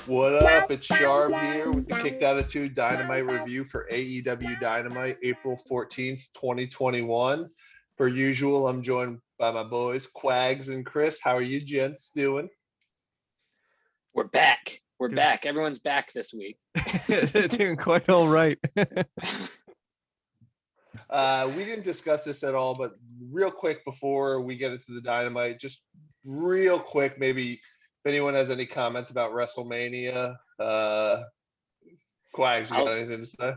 What up? It's Sharp here with the Kicked Out of 2 Dynamite review for AEW Dynamite, April 14th, 2021. Per usual, I'm joined by my boys, Quags and Chris. How are you gents doing? We're back. We're back. Everyone's back this week. Doing quite all right. We didn't discuss this at all, but real quick before we get into the Dynamite, just real quick, maybe if anyone has any comments about WrestleMania, Quags, you got anything to say?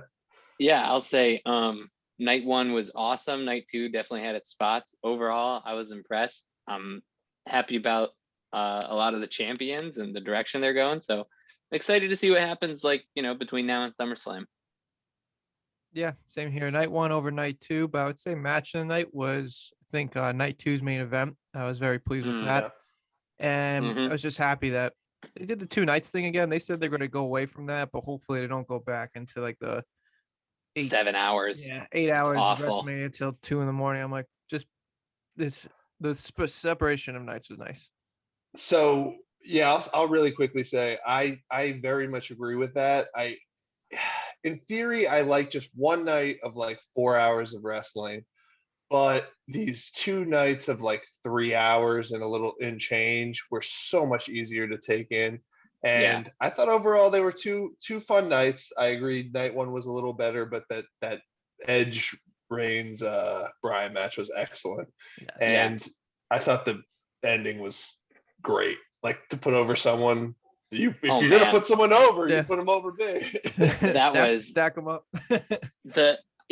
Yeah, I'll say night one was awesome. Night two definitely had its spots. Overall, I was impressed. I'm happy about a lot of the champions and the direction they're going. So excited to see what happens, between now and SummerSlam. Yeah, same here. Night one over night two, but I would say match of the night was, I think, night two's main event. I was very pleased with that. And I was just happy that they did the 2 nights thing again. They said they're going to go away from that, but hopefully they don't go back into like the 7 hours. Yeah, 8 hours of awful. WrestleMania until 2 a.m. I'm like, just the separation of nights was nice. So yeah, I'll really quickly say I very much agree with that. In theory, I like just one night of like 4 hours of wrestling, but these 2 nights of like 3 hours and a little in change were so much easier to take in. And I thought overall they were two fun nights. I agree, night one was a little better, but that Edge Reigns Bryan match was excellent. And I thought the ending was great. Like, to put over someone, if you're gonna put someone over, you put them over big. Stack them up.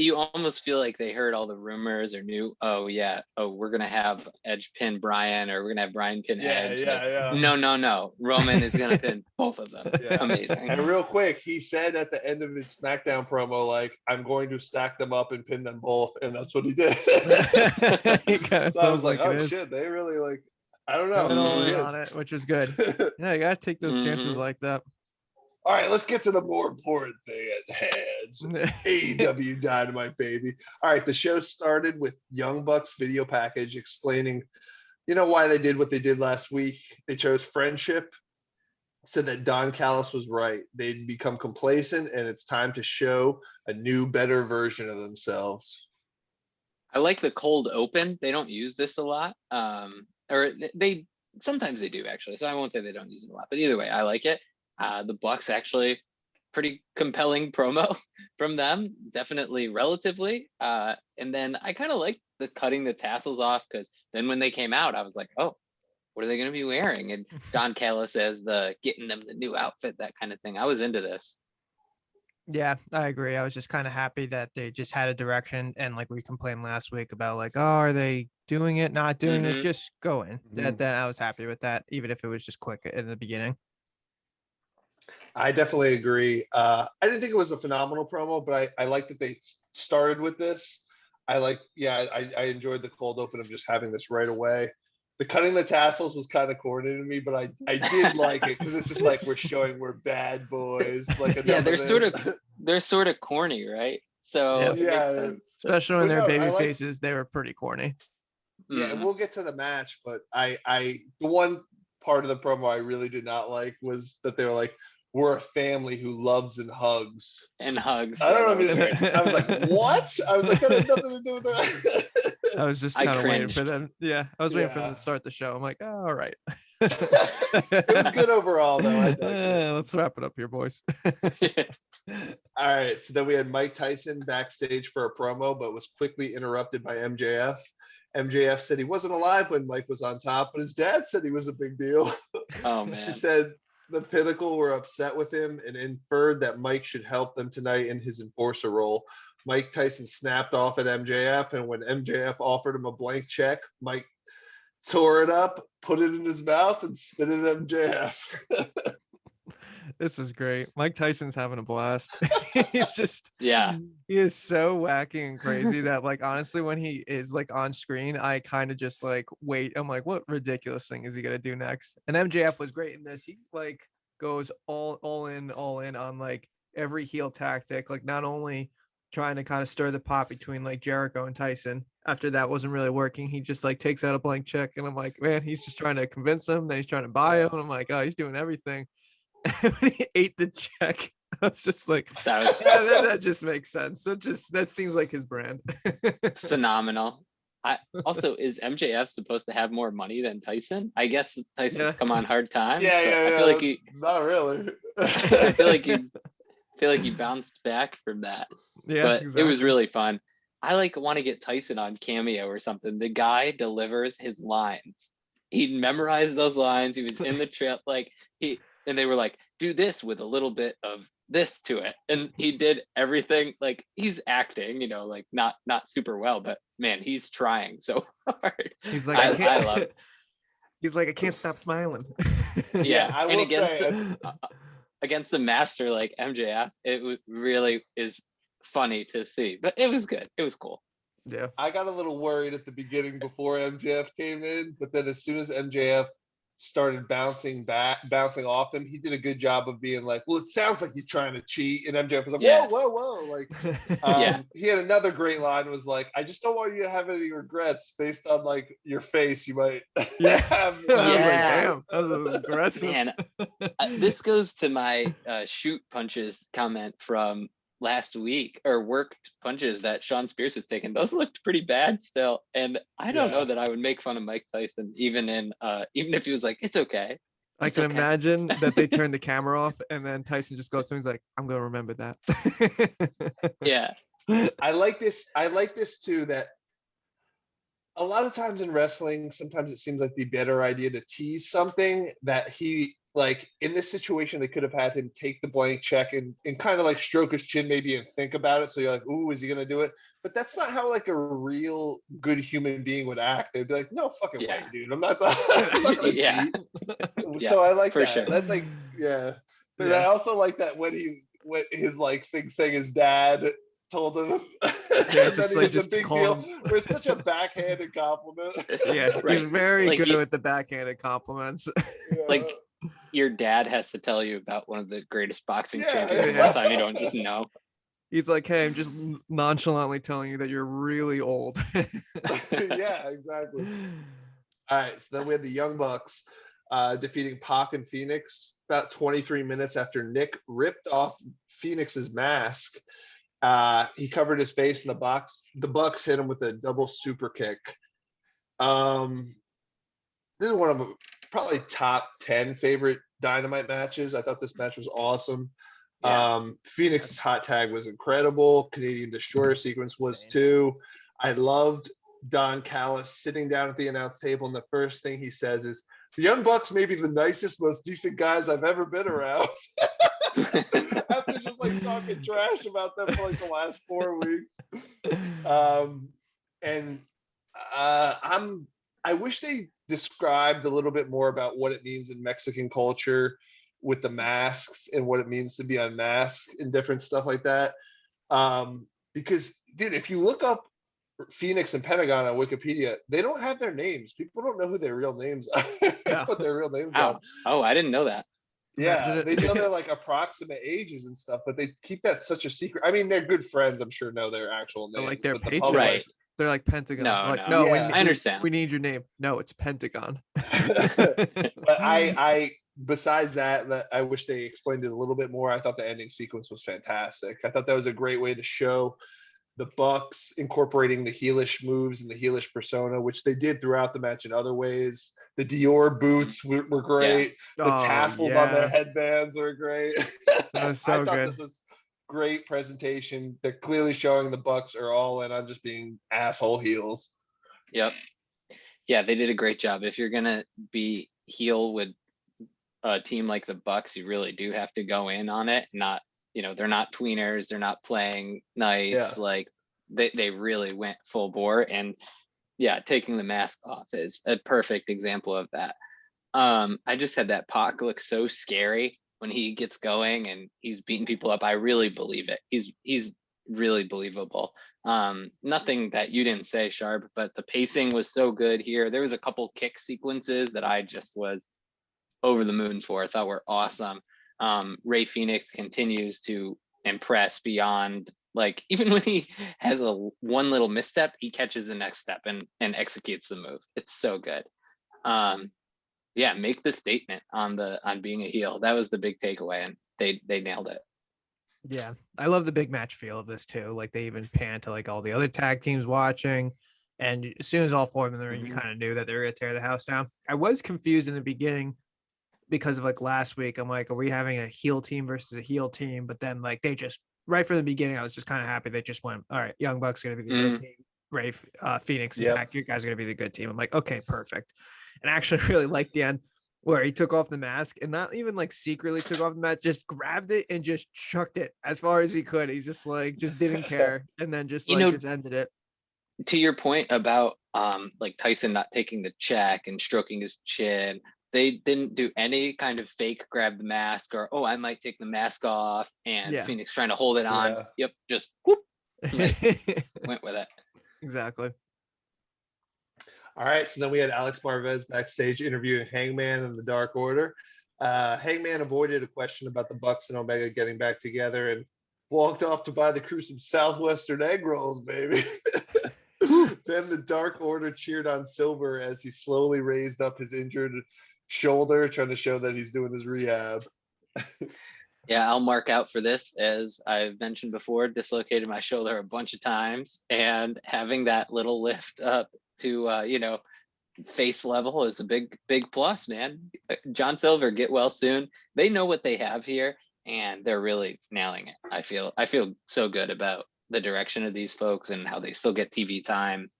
You almost feel like they heard all the rumors or knew, we're gonna have Edge pin Bryan, or we're gonna have Bryan pin Edge. No. Roman is gonna pin both of them. Yeah. Amazing. And real quick, he said at the end of his SmackDown promo, like, I'm going to stack them up and pin them both, and that's what he did. So I was like, oh shit, they really like, I don't know. On it, which is good. Yeah, you gotta take those chances like that. All right, let's get to the more important thing at hand. AEW Dynamite, baby. All right, the show started with Young Bucks video package explaining, why they did what they did last week. They chose friendship, said that Don Callis was right. They'd become complacent, and it's time to show a new, better version of themselves. I like the cold open. They don't use this a lot. Or sometimes they do, actually. So I won't say they don't use it a lot, but either way, I like it. The Bucks actually pretty compelling promo from them, definitely relatively. And then I kind of like the cutting the tassels off, because then when they came out, I was like, oh, what are they going to be wearing? And Don Callis as the getting them the new outfit, that kind of thing. I was into this. Yeah, I agree. I was just kind of happy that they just had a direction, and like we complained last week about like, oh, are they doing it, not doing it, just going. That I was happy with that, even if it was just quick in the beginning. I definitely agree. I didn't think it was a phenomenal promo, but I like that they started with this. I enjoyed the cold open of just having this right away. The cutting the tassels was kind of corny to me, but I did like it, because it's just like we're bad boys. Like, they're sort of corny, right? So it makes sense. Especially when they're baby faces, they were pretty corny. Yeah, we'll get to the match, but the one part of the promo I really did not like was that they were like, we're a family who loves and hugs. I don't know. I was like, what? I was like, that had nothing to do with that. I was just kind of waiting for them. Yeah, I was waiting for them to start the show. I'm like, oh, all right. It was good overall, though. Let's wrap it up here, boys. All right, so then we had Mike Tyson backstage for a promo, but was quickly interrupted by MJF. MJF said he wasn't alive when Mike was on top, but his dad said he was a big deal. Oh, man. He said the Pinnacle were upset with him and inferred that Mike should help them tonight in his enforcer role. Mike Tyson snapped off at MJF, and when MJF offered him a blank check, Mike tore it up, put it in his mouth, and spit it at MJF. This is great. Mike Tyson's having a blast. He's just, he is so wacky and crazy that, like, honestly, when he is like on screen, I kind of just like wait. I'm like, what ridiculous thing is he gonna do next? And MJF was great in this. He like goes all in on like every heel tactic. Like, not only trying to kind of stir the pot between like Jericho and Tyson. After that wasn't really working, he just like takes out a blank check, and I'm like, man, he's just trying to convince him. Then he's trying to buy him, and I'm like, oh, he's doing everything. And when he ate the check, I was just like, yeah, that just makes sense. That seems like his brand. Phenomenal. Also, is MJF supposed to have more money than Tyson? I guess Tyson's come on hard times. I feel like he not really. I feel like he bounced back from that. Yeah, but exactly. It was really fun. I want to get Tyson on Cameo or something. The guy delivers his lines. He memorized those lines. He was in the trail, and they were like, do this with a little bit of this to it, and he did everything. Like, he's acting, like not super well, but man, he's trying so hard. He's like, I love it. He's like, I can't stop smiling. Yeah, I will say against the master like MJF, it really is funny to see, but it was good. It was cool. Yeah, I got a little worried at the beginning before MJF came in, but then as soon as MJF started bouncing off him, he did a good job of being like, well, it sounds like you're trying to cheat, and MJF was like, whoa, like he had another great line, was like, I just don't want you to have any regrets based on like your face you might have. I was like, damn, that was aggressive. Man, this goes to my shoot punches comment from last week, or worked punches that Sean Spears was taking. Those looked pretty bad still, and I don't know that I would make fun of Mike Tyson even if he was like, it's okay. I can imagine that they turned the camera off, and then Tyson just goes to him, he's like, I'm gonna remember that. Yeah. I like this too, that a lot of times in wrestling, sometimes it seems like the better idea to tease something that he, like in this situation, they could have had him take the blank check and kind of like stroke his chin maybe and think about it. So you're like, ooh, is he going to do it? But that's not how like a real good human being would act. They'd be like, no fucking way, dude. I'm not gonna cheat. So I like that. Sure. That's like, But I also like that when his like thing saying his dad told him, just a big deal. Where it's such a backhanded compliment. Yeah, he's very good with the backhanded compliments. Like, your dad has to tell you about one of the greatest boxing champions of all time. You don't just know. He's like, hey, I'm just nonchalantly telling you that you're really old. Yeah, exactly. All right, so then we had the Young Bucks defeating Pac and Phoenix about 23 minutes after Nick ripped off Phoenix's mask. He covered his face in the box. The Bucks hit him with a double super kick. This is one of probably top 10 favorite Dynamite matches. I thought this match was awesome. Phoenix's hot tag was incredible. Canadian Destroyer sequence was too. I loved Don Callis sitting down at the announce table, and the first thing he says is, the Young Bucks may be the nicest, most decent guys I've ever been around. After just like talking trash about them for like the last 4 weeks. I wish they described a little bit more about what it means in Mexican culture with the masks and what it means to be unmasked and different stuff like that. Because, dude, if you look up Phoenix and Pentagon on Wikipedia, they don't have their names. People don't know who their real names are. What their real names are. Oh, I didn't know that. Yeah, they know their like approximate ages and stuff, but they keep that such a secret. I mean, they're good friends, I'm sure, know their actual names. Like their paychecks. Right. They're like Pentagon. I understand. We need your name. No, it's Pentagon. But I besides that, I wish they explained it a little bit more. I thought the ending sequence was fantastic. I thought that was a great way to show the Bucks incorporating the heelish moves and the heelish persona, which they did throughout the match in other ways. The Dior boots were great. The tassels on their headbands were great. That was so good. This was great presentation. They're clearly showing the Bucks are all in on just being asshole heels. Yep. Yeah, they did a great job. If you're gonna be heel with a team like the Bucks, you really do have to go in on it. Not, they're not tweeners. They're not playing nice. Yeah. Like they really went full bore. And yeah, taking the mask off is a perfect example of that. I just had that Pac look so scary when he gets going and he's beating people up. I really believe it. He's really believable. Nothing that you didn't say, Sharp, but the pacing was so good here. There was a couple kick sequences that I just was over the moon for. I thought were awesome. Ray Phoenix continues to impress beyond Like even when he has one little misstep, he catches the next step and executes the move. It's so good. Yeah, make the statement on being a heel. That was the big takeaway, and they nailed it. Yeah, I love the big match feel of this too. Like they even pan to like all the other tag teams watching, and as soon as all four of them are in, you kind of knew that they were gonna tear the house down. I was confused in the beginning because of like last week. I'm like, are we having a heel team versus a heel team? But then like they just right from the beginning, I was just kind of happy they just went, all right, Young Bucks are gonna be the heel team. Ray, Phoenix, and Pac, you guys are gonna be the good team. I'm like, okay, perfect. And I actually really liked the end where he took off the mask and not even like secretly took off the mask, just grabbed it and just chucked it as far as he could. He's just like, just didn't care. And then just like, just ended it. To your point about like Tyson not taking the check and stroking his chin, they didn't do any kind of fake grab the mask or, oh, I might take the mask off, and Phoenix trying to hold it on. Yep, just whoop, went with it. Exactly. All right, so then we had Alex Marvez backstage interviewing Hangman and the Dark Order. Hangman avoided a question about the Bucks and Omega getting back together and walked off to buy the crew some Southwestern egg rolls, baby. Then the Dark Order cheered on Silver as he slowly raised up his injured shoulder, trying to show that he's doing his rehab. Yeah, I'll mark out for this. As I've mentioned before, dislocated my shoulder a bunch of times, and having that little lift up to face level is a big plus, man. John Silver, get well soon. They know what they have here, and they're really nailing it. I feel so good about the direction of these folks and how they still get TV time.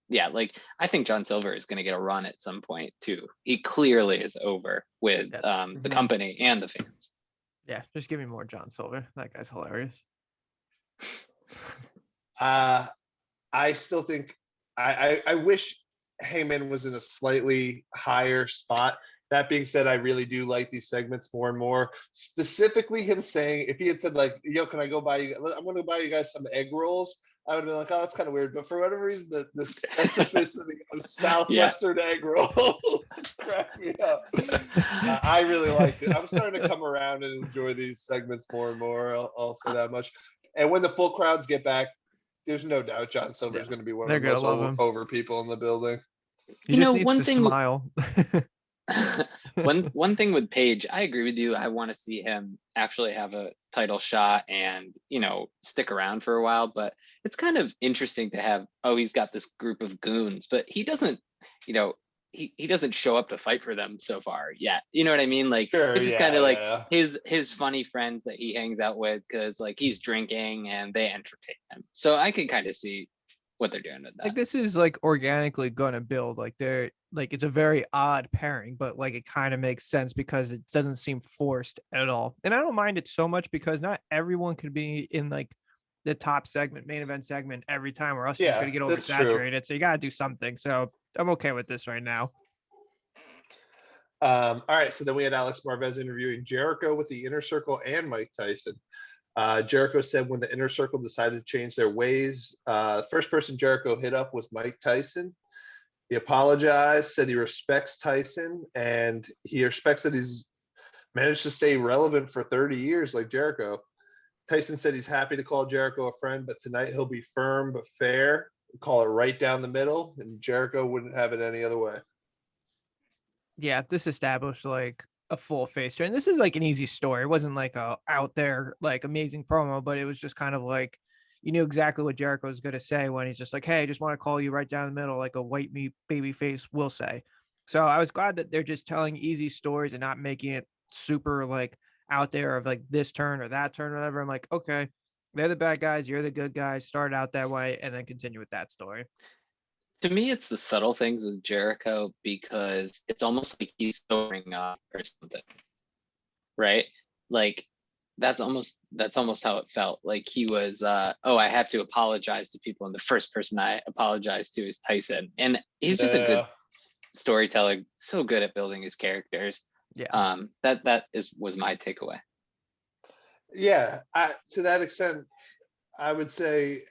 Yeah, like I think John Silver is going to get a run at some point too. He clearly is over with the company and the fans. Yeah, just give me more John Silver. That guy's hilarious. I still think I wish Heyman was in a slightly higher spot. That being said, I really do like these segments more and more. Specifically, him saying, if he had said like, "Yo, can I go buy you? I'm going to buy you guys some egg rolls," I would have been like, "Oh, that's kind of weird." But for whatever reason, the specificity of Southwestern egg rolls cracked me up. I really liked it. I'm starting to come around and enjoy these segments more and more. I'll say that much. And when the full crowds get back, there's no doubt John Silver is going to be one of the most over people in the building. He just needs to smile. One thing with Page, I agree with you. I want to see him actually have a title shot and stick around for a while. But it's kind of interesting to have, he's got this group of goons, but he doesn't, he doesn't show up to fight for them so far yet. You know what I mean? Like it's just kind of like his funny friends that he hangs out with because like he's drinking and they entertain him. So I can kind of see what they're doing with that. Like this is like organically gonna build. Like they're like it's a very odd pairing, but like it kind of makes sense because it doesn't seem forced at all. And I don't mind it so much because not everyone could be in like the top segment, main event segment every time, or else you're just gonna get oversaturated. So you gotta do something. So I'm okay with this right now. All right, so then we had Alex Marvez interviewing Jericho with the Inner Circle and Mike Tyson. Jericho said when the Inner Circle decided to change their ways, first person Jericho hit up was Mike Tyson. He apologized, said he respects Tyson, and he respects that he's managed to stay relevant for 30 years like Jericho. Tyson said he's happy to call Jericho a friend, but tonight he'll be firm but fair, call it right down the middle, and Jericho wouldn't have it any other way. Yeah, this established like a full face turn. This is like an easy story. It wasn't like a out there like amazing promo, but it was just kind of like you knew exactly what Jericho was going to say when he's just like, "Hey, I just want to call you right down the middle," like a white meat baby face will say. So I was glad that they're just telling easy stories and not making it super like out there of like this turn or that turn or whatever. I'm like, okay, they're the bad guys, you're the good guys. Start out that way and then continue with that story. To me, it's the subtle things with Jericho because it's almost like he's throwing up or something, right? Like that's almost how it felt. Like he was, I have to apologize to people, and the first person I apologize to is Tyson, and he's just a good storyteller, so good at building his characters. Yeah. That was my takeaway. Yeah, to that extent, I would say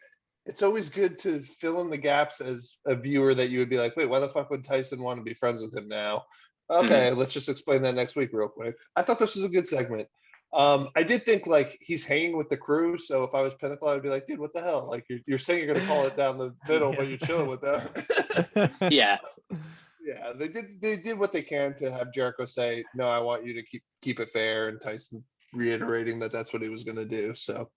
it's always good to fill in the gaps as a viewer that you would be like, wait, why the fuck would Tyson want to be friends with him now? Okay, let's just explain that next week real quick. I thought this was a good segment. I did think like he's hanging with the crew, so if I was Pinnacle, I'd be like, dude, what the hell? Like you're saying you're gonna call it down the middle, but you're chilling with them. Yeah. Yeah, they did what they can to have Jericho say, no, I want you to keep it fair, and Tyson reiterating that that's what he was gonna do. So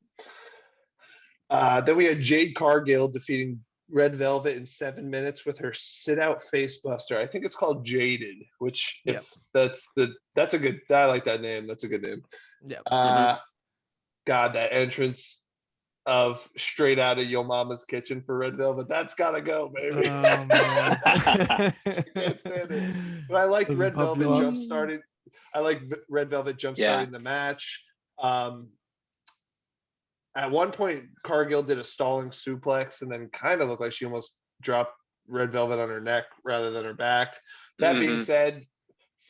then we had Jade Cargill defeating Red Velvet in 7 minutes with her sit out face buster. I think it's called Jaded, which if that's a good, I like that name. That's a good name. Yeah. God, that entrance of straight out of Yo Mama's kitchen for Red Velvet, that's gotta go, baby. Oh man. I can't stand it. But I like Doesn't Red pump you Velvet up? jump starting. I like Red Velvet jump starting the match. At one point, Cargill did a stalling suplex and then kind of looked like she almost dropped Red Velvet on her neck rather than her back. That being said,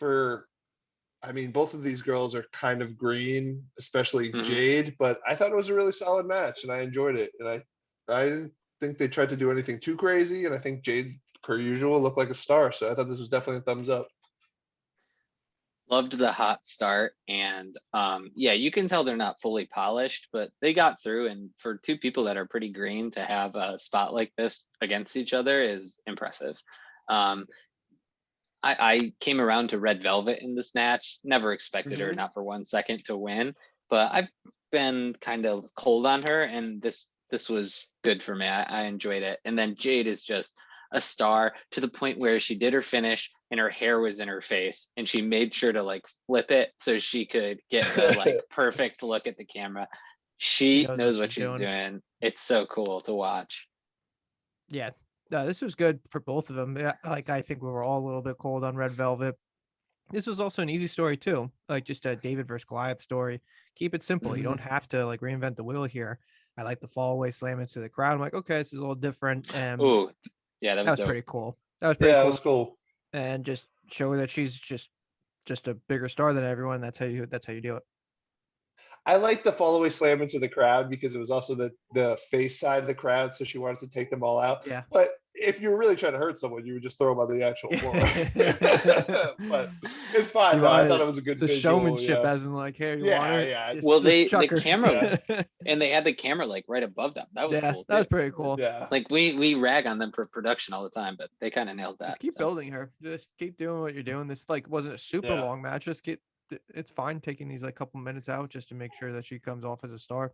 both of these girls are kind of green, especially Jade, but I thought it was a really solid match and I enjoyed it. And I didn't think they tried to do anything too crazy. And I think Jade, per usual, looked like a star. So I thought this was definitely a thumbs up. Loved the hot start, and you can tell they're not fully polished, but they got through. And for two people that are pretty green to have a spot like this against each other is impressive. I came around to Red Velvet in this match. Never expected her, not for 1 second, to win, but I've been kind of cold on her, and this was good for me. I enjoyed it. And then Jade is just a star to the point where she did her finish and her hair was in her face, and she made sure to like flip it so she could get the like perfect look at the camera. She knows what she's doing. It's so cool to watch. Yeah. No, this was good for both of them. Yeah, like I think we were all a little bit cold on Red Velvet. This was also an easy story too, like just a David versus Goliath story. Keep it simple. You don't have to like reinvent the wheel here. I like the fall away slam into the crowd. I'm like, okay, this is a little different. Oh, yeah, that was pretty cool. That was pretty cool. That was cool. And just show that she's just a bigger star than everyone. That's how you do it. I like the fall away slam into the crowd because it was also the face side of the crowd, so she wanted to take them all out. Yeah. But if you were really trying to hurt someone, you would just throw them on the actual floor. But it's fine. I thought it was a good visual. Showmanship, as in like, hey, you want her? Yeah. Well, the camera, and they had the camera like right above them. That was cool. That was pretty cool. Yeah. Like we rag on them for production all the time, but they kind of nailed that. Just keep building her. Just keep doing what you're doing. This like wasn't a super long match. Just it's fine taking these like couple minutes out just to make sure that she comes off as a star.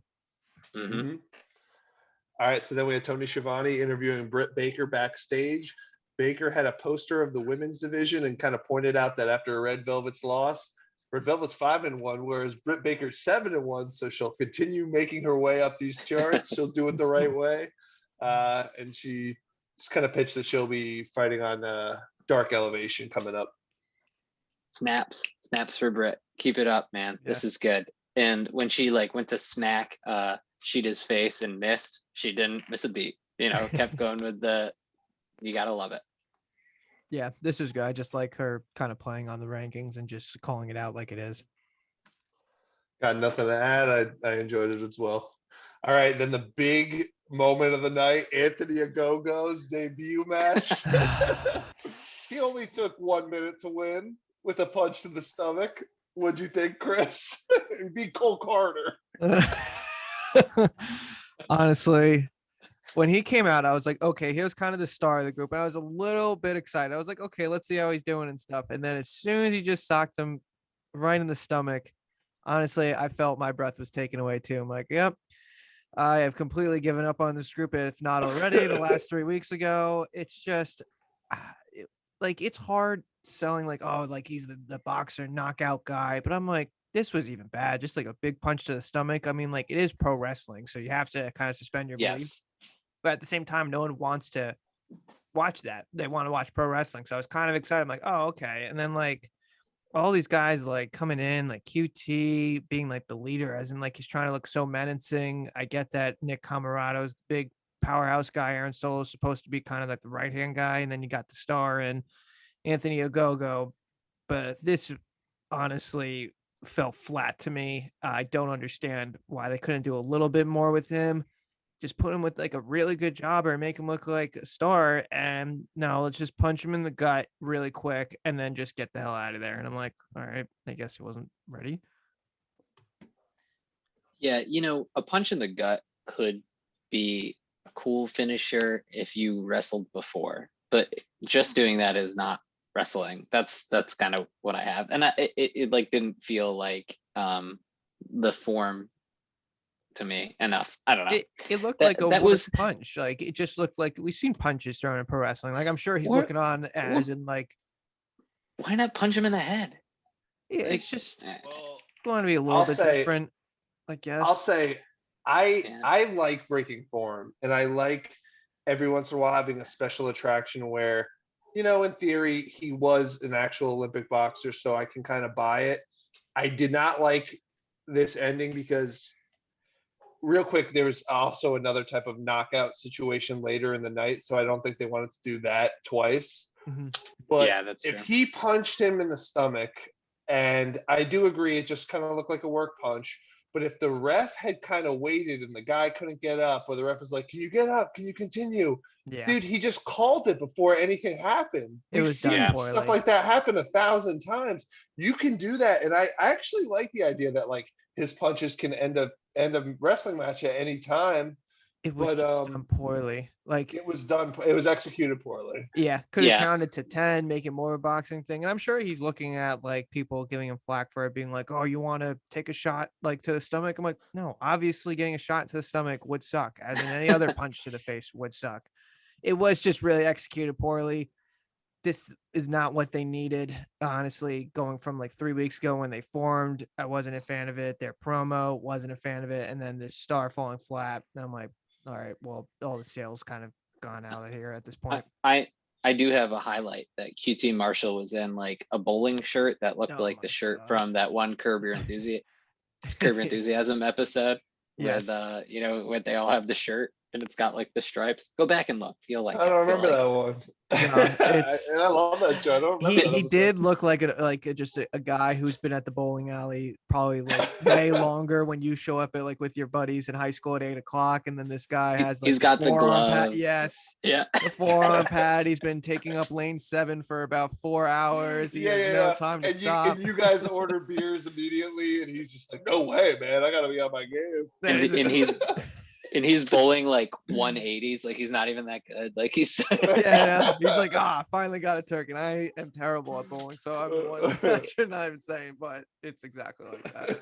All right, so then we had Tony Schiavone interviewing Britt Baker backstage. Baker had a poster of the women's division and kind of pointed out that after Red Velvet's loss, Red Velvet's 5-1, whereas Britt Baker's 7-1. So she'll continue making her way up these charts. She'll do it the right way, and she just kind of pitched that she'll be fighting on Dark Elevation coming up. Snaps for Britt. Keep it up, man. Yeah. This is good. And when she like went to snack Sheeta's face and missed, she didn't miss a beat. Kept going with you gotta love it. Yeah, this is good. I just like her kind of playing on the rankings and just calling it out like it is. Got nothing to add. I enjoyed it as well. All right, then the big moment of the night, Anthony Ogogo's debut match. He only took 1 minute to win with a punch to the stomach. What'd you think, Chris? Be Cole Carter. Honestly, when he came out, I was like, okay, he was kind of the star of the group. And I was a little bit excited. I was like, okay, let's see how he's doing and stuff. And then as soon as he just socked him right in the stomach, honestly, I felt my breath was taken away too. I'm like, yep, I have completely given up on this group, if not already, the last 3 weeks ago. It's just like, it's hard selling like, oh, like he's the boxer knockout guy. But I'm like, this was even bad. Just like a big punch to the stomach. I mean, like it is pro wrestling, so you have to kind of suspend your belief. But at the same time, no one wants to watch that. They want to watch pro wrestling. So I was kind of excited. I'm like, oh, okay. And then like all these guys like coming in, like QT being like the leader, as in like he's trying to look so menacing. I get that Nick Camarato's the big powerhouse guy. Aaron Solo's supposed to be kind of like the right-hand guy. And then you got the star and Anthony Ogogo. But this honestly fell flat to me. I don't understand why they couldn't do a little bit more with him. Just put him with like a really good jobber and make him look like a star. And no, let's just punch him in the gut really quick and then just get the hell out of there. And I'm like, all right, I guess he wasn't ready. Yeah, a punch in the gut could be a cool finisher if you wrestled before, but just doing that is not wrestling. That's kind of what I have, and it like didn't feel like the form to me enough. I don't know. It looked That like a that work was punch. Like it just looked like we've seen punches thrown in pro wrestling. Like I'm sure he's Or- looking on as in like, why not punch him in the head? yeah, Like, it's just Well, going to be a little I'll bit say, different, I guess. I'll say, Yeah. I like breaking form, and I like every once in a while having a special attraction where, in theory, he was an actual Olympic boxer, so I can kind of buy it. I did not like this ending because, real quick, there was also another type of knockout situation later in the night, so I don't think they wanted to do that twice. Mhm. But Yeah, that's if true. he punched him in the stomach, and I do agree, it just kind of looked like a work punch. But if the ref had kind of waited and the guy couldn't get up, or the ref was like, "Can you get up? Can you continue?" Yeah, Dude, he just called it before anything happened. it We've was done Yeah. seen poorly. stuff like that happen 1,000 times. You can do that, and I actually like the idea that like his punches can end a wrestling match at any time. It was But just done poorly. Like, it was done. It was executed poorly. yeah, could have Yeah. counted to 10, make it more a boxing thing. And I'm sure he's looking at like people giving him flack for it, being like, "Oh, you want to take a shot like to the stomach?" I'm like, no, obviously getting a shot to the stomach would suck, as in any other punch to the face would suck. It was just really executed poorly. This is not what they needed, honestly. Going from like 3 weeks ago when they formed, I wasn't a fan of it. Their promo, wasn't a fan of it, and then this star falling flat. I'm like, all right, well, all the sales kind of gone out of here at this point. I do have a highlight that QT Marshall was in like a bowling shirt that looked Oh like the my shirt gosh. from that one Curb Your Enthusiasm episode Yes. with when they all have the shirt and it's got like the stripes. Go back and look. You'll like I it. don't You'll remember like that one. No, it's And I love that show. I don't remember that he episode. did look like just a guy who's been at the bowling alley probably like way longer when you show up at like with your buddies in high school at 8 o'clock, and then this guy has like He's got the forearm pad. gloves. Yes, Yeah. the forearm pad. He's been taking up lane 7 for about 4 hours. He has no time to And stop. you guys order beers immediately, and he's just like, "No way, man! I gotta be on my game." That And, is and just- he's and he's bowling like 180s. Like he's not even that good. Like he's yeah, no. He's like, finally got a turkey. And I am terrible at bowling, so I'm the one I should not even say, but it's exactly like that.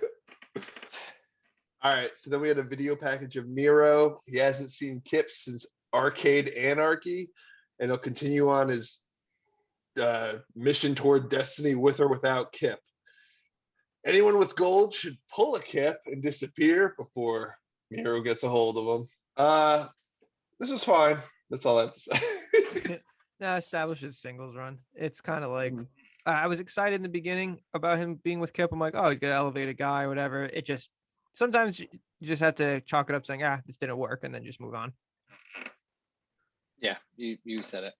All right, so then we had a video package of Miro. He hasn't seen Kip since Arcade Anarchy, and he'll continue on his mission toward destiny with or without Kip. Anyone with gold should pull a Kip and disappear before Miro gets a hold of him. This was fine. That's all I have to say. Now establishes singles run. It's kind of like I was excited in the beginning about him being with Kip. I'm like, oh, he's gonna elevate a guy or whatever. It just sometimes you just have to chalk it up saying, this didn't work, and then just move on. Yeah, you said it.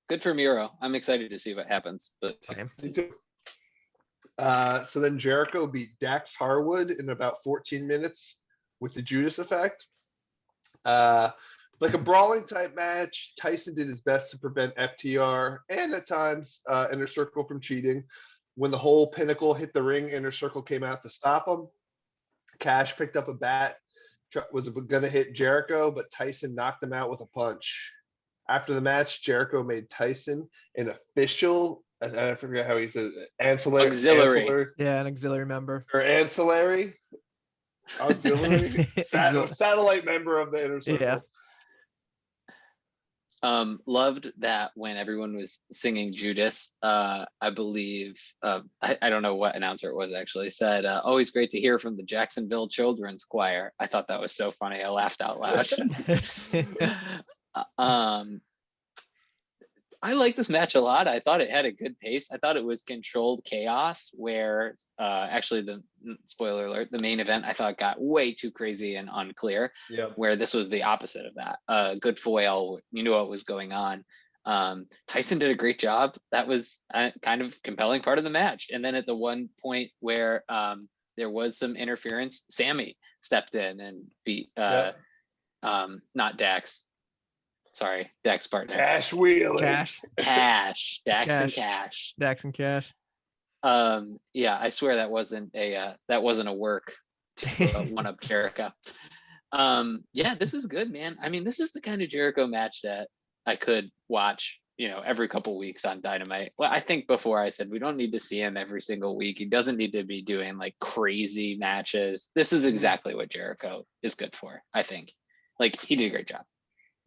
Good for Miro. I'm excited to see what happens. But Same. Me too. So then Jericho beat Dax Harwood in about 14 minutes with the Judas effect. Like a brawling type match, Tyson did his best to prevent FTR and at times Inner Circle from cheating. When the whole Pinnacle hit the ring, Inner Circle came out to stop him. Cash picked up a bat, was going to hit Jericho, but Tyson knocked him out with a punch. After the match, Jericho made Tyson an official, I forget how he said it, Auxiliary. Yeah, an auxiliary member. Or ancillary. Auxiliary. Satellite member of the Inner Circle. Yeah. Loved that when everyone was singing Judas, I believe, I don't know what announcer it was actually, said, always great to hear from the Jacksonville Children's Choir. I thought that was so funny. I laughed out loud. I like this match a lot. I thought it had a good pace. I thought it was controlled chaos where actually the spoiler alert, the main event I thought got way too crazy and unclear. Yeah. Where this was the opposite of that. Good foil. You knew what was going on. Tyson did a great job. That was kind of compelling part of the match. And then at the one point where there was some interference, Sammy stepped in and beat not Dax. Sorry, Dax partner. Cash Wheeler. Cash. Dax and Cash. Dax and Cash. Yeah, I swear that wasn't a work to one up Jericho. Yeah, this is good, man. I mean, this is the kind of Jericho match that I could watch, every couple weeks on Dynamite. Well, I think before I said we don't need to see him every single week. He doesn't need to be doing like crazy matches. This is exactly what Jericho is good for, I think. Like, he did a great job.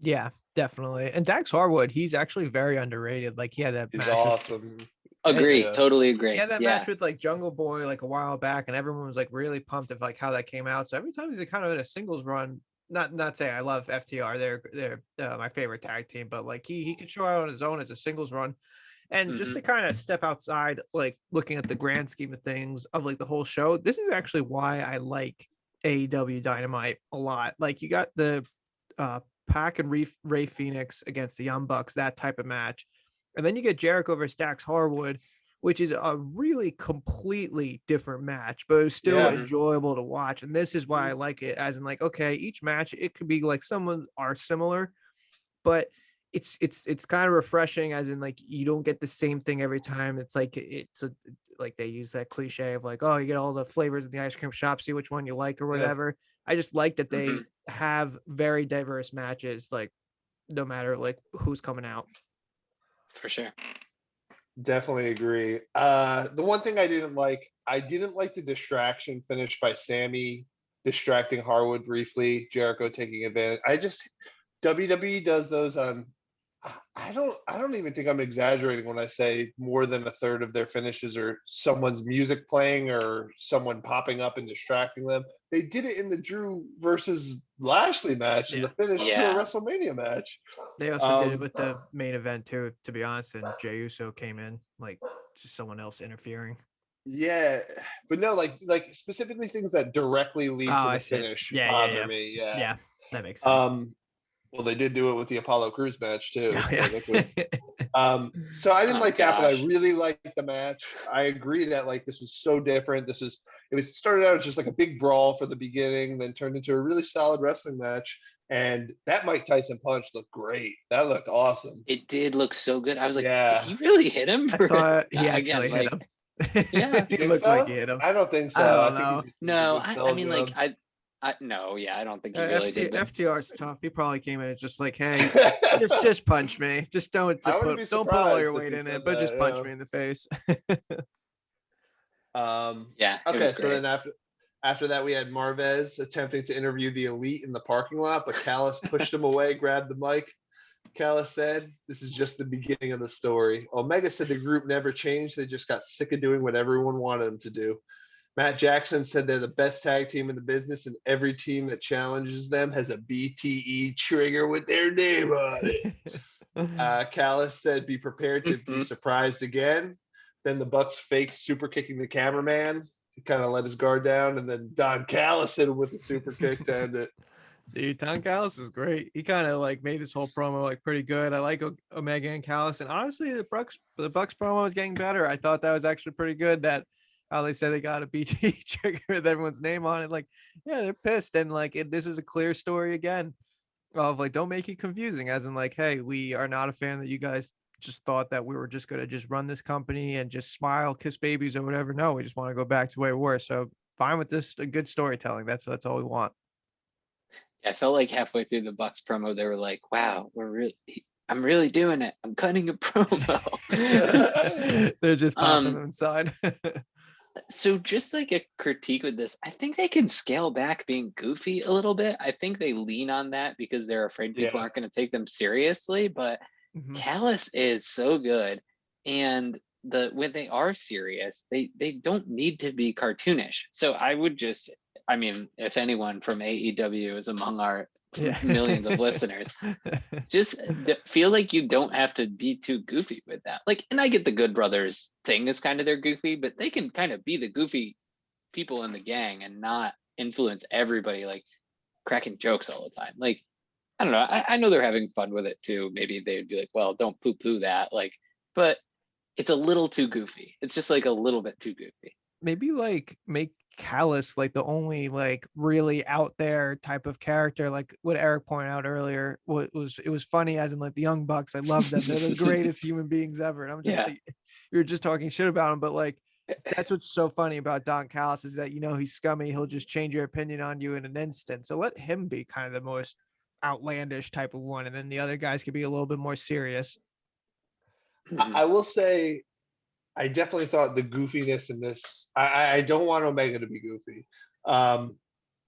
Yeah, definitely. And Dax Harwood, he's actually very underrated. Like, he had that He's match awesome. Agree. Yeah. Totally agree. Yeah, that match with like Jungle Boy like a while back, and everyone was like really pumped of like how that came out. So every time he's kind of in a singles run, not saying I love FTR, they're my favorite tag team, but like he could show out on his own as a singles run. And just to kind of step outside, like looking at the grand scheme of things of like the whole show, this is actually why I like AEW Dynamite a lot. Like, you got the Pac and Ray Phoenix against the Young Bucks, that type of match. And then you get Jericho versus Dax Harwood, which is a really completely different match, but it was still enjoyable to watch. And this is why I like it, as in like, okay, each match, it could be like someone are similar, but it's kind of refreshing, as in like you don't get the same thing every time. It's like like they use that cliche of like, oh, you get all the flavors in the ice cream shop, see which one you like or whatever. I just like that they have very diverse matches, like no matter like who's coming out. For sure. Definitely agree. The one thing I didn't like the distraction finish by Sammy distracting Harwood briefly, Jericho taking advantage. WWE does those on, I don't even think I'm exaggerating when I say more than a third of their finishes are someone's music playing or someone popping up and distracting them. They did it in the Drew versus Lashley match in the finish to a WrestleMania match. They also did it with the main event too, to be honest, and Jey Uso came in, like just someone else interfering. Yeah, but no, like specifically things that directly lead to the finish bother me. Yeah, that makes sense. Well, they did do it with the Apollo Crews match too. Oh, yeah. So I didn't like that, but I really liked the match. I agree that like this was so different. It started out as just like a big brawl for the beginning, then turned into a really solid wrestling match. And that Mike Tyson punch looked great. That looked awesome. It did look so good. I was like, did he really hit him? I thought he actually hit him. Yeah, it looked like he hit him. I don't think so. I don't know. No, I mean, like, I don't think he really did. FTR's tough. He probably came in and just like, hey, just punch me. Just don't put all your weight in it, but just punch me in the face. Yeah. Okay, so then after that, we had Marvez attempting to interview the Elite in the parking lot, but Callis pushed him away, grabbed the mic. Callis said, "This is just the beginning of the story." Omega said the group never changed. They just got sick of doing what everyone wanted them to do. Matt Jackson said they're the best tag team in the business, and every team that challenges them has a BTE trigger with their name on it. Callis said, "Be prepared to be surprised again." Then the Bucks faked super kicking the cameraman. He kind of let his guard down, and then Don Callis hit him with a super kick to end it. Dude, Don Callis is great. He kind of like made this whole promo like pretty good. I like Omega and Callis, and honestly, the Bucks promo is getting better. I thought that was actually pretty good. That how they said they got a BT trigger with everyone's name on it. Like, yeah, they're pissed, and like this is a clear story again of like, don't make it confusing. As in like, hey, we are not a fan that you guys just thought that we were just gonna just run this company and just smile, kiss babies or whatever. No, we just want to go back to where we were. So fine with this, a good storytelling. That's all we want. I felt like halfway through the Bucks promo, they were like, "Wow, I'm really doing it. I'm cutting a promo." They're just popping them inside. So just like a critique with this, I think they can scale back being goofy a little bit. I think they lean on that because they're afraid people aren't going to take them seriously. But Callis is so good, and when they are serious, they don't need to be cartoonish. So I would I mean, if anyone from AEW is among our millions of listeners, just feel like you don't have to be too goofy with that. Like, and I get the Good Brothers thing is kind of their goofy, but they can kind of be the goofy people in the gang and not influence everybody, like cracking jokes all the time. Like, I don't know. I know they're having fun with it too. Maybe they'd be like, well, don't poo-poo that. Like, but it's a little too goofy. It's just like a little bit too goofy. Maybe like make Callis like the only like really out there type of character, like what Eric pointed out earlier. It was funny, as in like the Young Bucks, I love them, they're the greatest human beings ever, and I'm just like, you're just talking shit about them, but like That's what's so funny about Don Callis is that, he's scummy. He'll just change your opinion on you in an instant. So let him be kind of the most outlandish type of one. And then the other guys could be a little bit more serious. I will say, I definitely thought the goofiness in this, I don't want Omega to be goofy.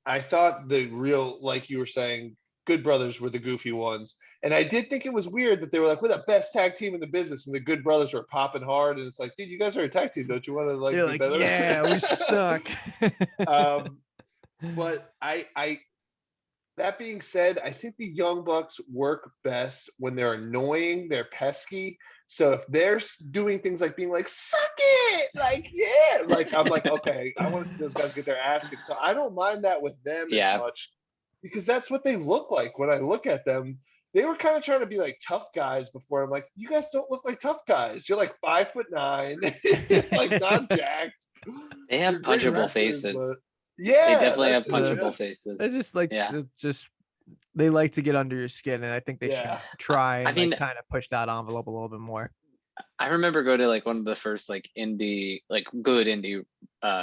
I thought the real, like you were saying, Good Brothers were the goofy ones. And I did think it was weird that they were like, we're the best tag team in the business. And the Good Brothers were popping hard. And it's like, dude, you guys are a tag team. Don't you want to like They're be like, better? yeah, we suck. But that being said, I think the Young Bucks work best when they're annoying, they're pesky. So if they're doing things like being like, suck it, like, yeah, like, I'm like, okay, I want to see those guys get their ass kicked. So I don't mind that with them as much, because that's what they look like when I look at them. They were kind of trying to be like tough guys before. I'm like, you guys don't look like tough guys. You're like 5'9", like not jacked. They have punchable faces. But yeah, they definitely have punchable faces. They just like they like to get under your skin, and I think they should try and kind of push that envelope a little bit more. I remember going to like one of the first like good indie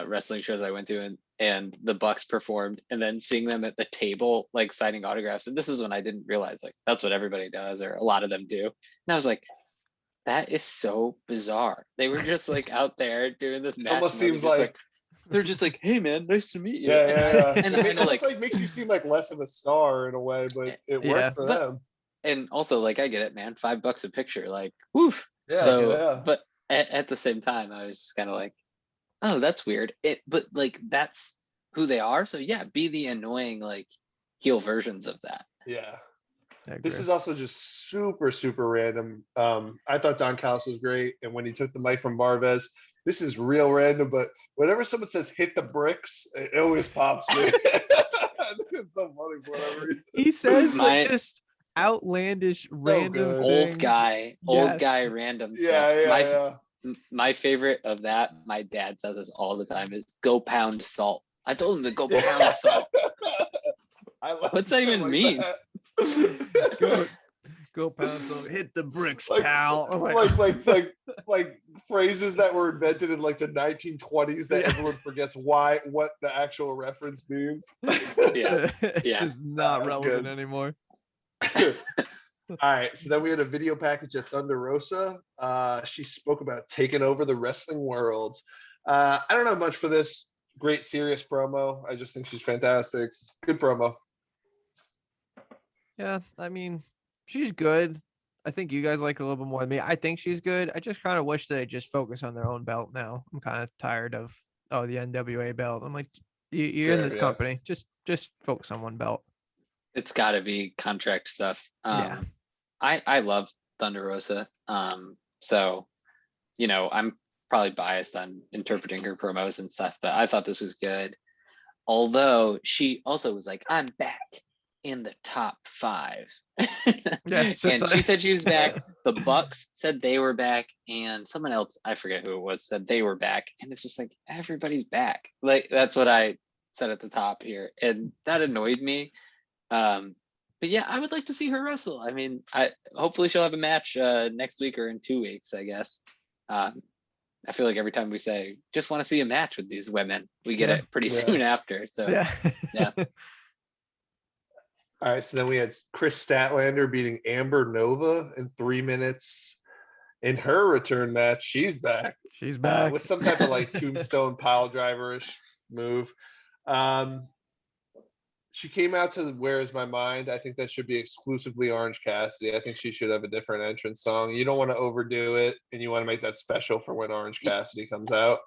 wrestling shows I went to, and the Bucks performed, and then seeing them at the table like signing autographs. And this is when I didn't realize like that's what everybody does, or a lot of them do. And I was like, that is so bizarre. They were just like out there doing this match. Almost seems like they're just like, hey man, nice to meet you. Yeah. And it almost like makes you seem like less of a star in a way, but it worked for them. And also, like, I get it, man. $5 a picture, like, woof. But at the same time, I was just kind of like, oh, that's weird. But like, that's who they are. So yeah, be the annoying like heel versions of that. Yeah. This is also just super, super random. I thought Don Callis was great, and when he took the mic from Marvez, this is real random, but whenever someone says "hit the bricks," it always pops me. It's so funny for whatever reason. He says like just outlandish, random old guy random stuff. My favorite of that, my dad says this all the time, is "go pound salt." I told him to go pound salt. What's that even mean? Go pound salt, hit the bricks, pal. Like phrases that were invented in like the 1920s that everyone forgets what the actual reference means. It's just not relevant anymore. All right, so then we had a video package at Thunder Rosa. She spoke about taking over the wrestling world. I don't know much for this. Great serious promo. I just think she's fantastic. Good promo. Yeah, I mean, she's good. I think you guys like her a little bit more than me. I think she's good. I just kind of wish they just focus on their own belt now. I'm kind of tired of the NWA belt. I'm like, you're in this company. Just focus on one belt. It's got to be contract stuff. I love Thunder Rosa. So, I'm probably biased on interpreting her promos and stuff, but I thought this was good. Although she also was like, I'm back in the top 5. And she said she was back. The Bucks said they were back, and someone else, I forget who it was, said they were back. And it's just like, everybody's back. Like, that's what I said at the top here, and that annoyed me. But yeah, I would like to see her wrestle. I mean, hopefully she'll have a match next week or in 2 weeks, I guess. I feel like every time we say just want to see a match with these women, we get it pretty soon after. So yeah. All right, so then we had Chris Statlander beating Amber Nova in 3 minutes. In her return match, she's back. She's back with some type of like tombstone pile driver-ish move. She came out to Where Is My Mind. I think that should be exclusively Orange Cassidy. I think she should have a different entrance song. You don't want to overdo it, and you want to make that special for when Orange Cassidy comes out.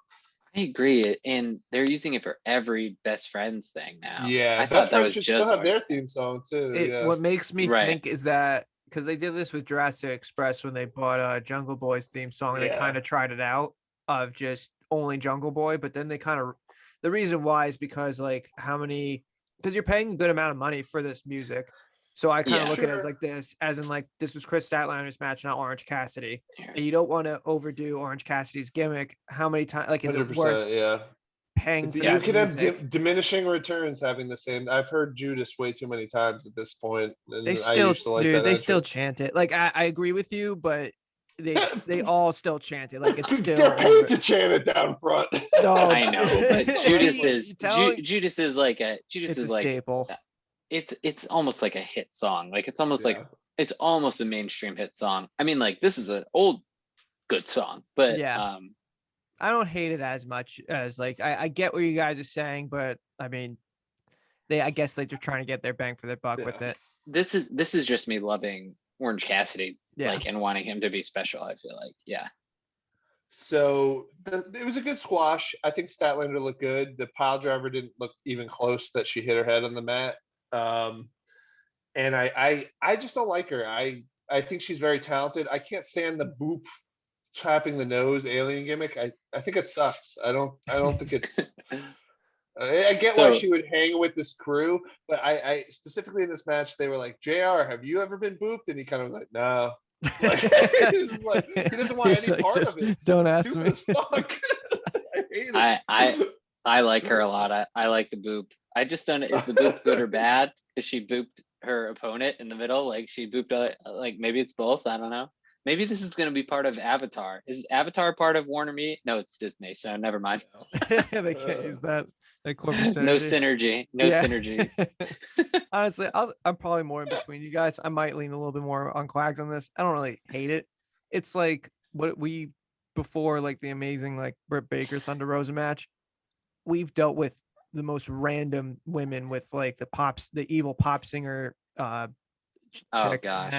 I agree, and they're using it for every Best Friends thing now. Yeah, I thought that was should just still have their theme song too. What makes me think is that because they did this with Jurassic Express when they bought Jungle Boy's theme song, they kind of tried it out of just only Jungle Boy, but then they kind of the reason why is because like because you're paying a good amount of money for this music. So I kind of look at it as like this, as in like this was Chris Statlander's match, not Orange Cassidy. And you don't want to overdo Orange Cassidy's gimmick. How many times, like, is it worth paying for you can have diminishing returns having the same. I've heard Judas way too many times at this point. They still, they still chant it. Like, I agree with you, but they all still chant it like it's still They're paid over. to chant it down front. No, I know, but Judas is Judas is like a staple. It's almost like a hit song. Like it's almost like it's almost a mainstream hit song. I mean, like this is an old good song, but I don't hate it as much as like I get what you guys are saying, but I mean, I guess they're trying to get their bang for their buck with it. This is just me loving Orange Cassidy, like, and wanting him to be special. I feel like, So it was a good squash. I think Statlander looked good. The pile driver didn't look even close that she hit her head on the mat. And I just don't like her. I think she's very talented. I can't stand the boop tapping the nose alien gimmick. I think it sucks. I don't think it's I get why she would hang with this crew, but I specifically in this match they were like, JR, have you ever been booped? And he kind of was like, no. Like, he doesn't want any part of it. Don't ask me. Fuck. I hate it. I like her a lot. I like the boop. I just don't know, is the boop good or bad? Is she booped her opponent in the middle? Like she booped like maybe it's both. I don't know. Maybe this is going to be part of Avatar. Is Avatar part of Warner Media? No, it's Disney, so never mind. They can't use that corporate synergy. No synergy. Honestly, I'm probably more in between you guys. I might lean a little bit more on Quags on this. I don't really hate it. It's like what we before, like the amazing like Britt Baker Thunder Rosa match. We've dealt with the most random women with like the evil pop singer. Oh gosh.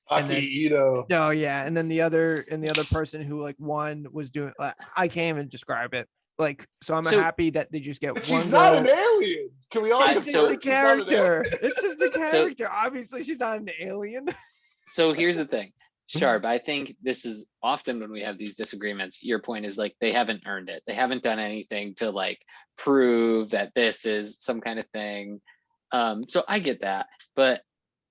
And then, Ito. No, yeah, and then the other person who like one was doing. I can't even describe it. Like, so I'm happy that they just get one. She's not an alien. Can we all? It's just a character. It's just a character. Obviously, she's not an alien. So here's the thing, Sharp. I think this is often when we have these disagreements. Your point is like they haven't earned it. They haven't done anything to like prove that this is some kind of thing. So I get that, but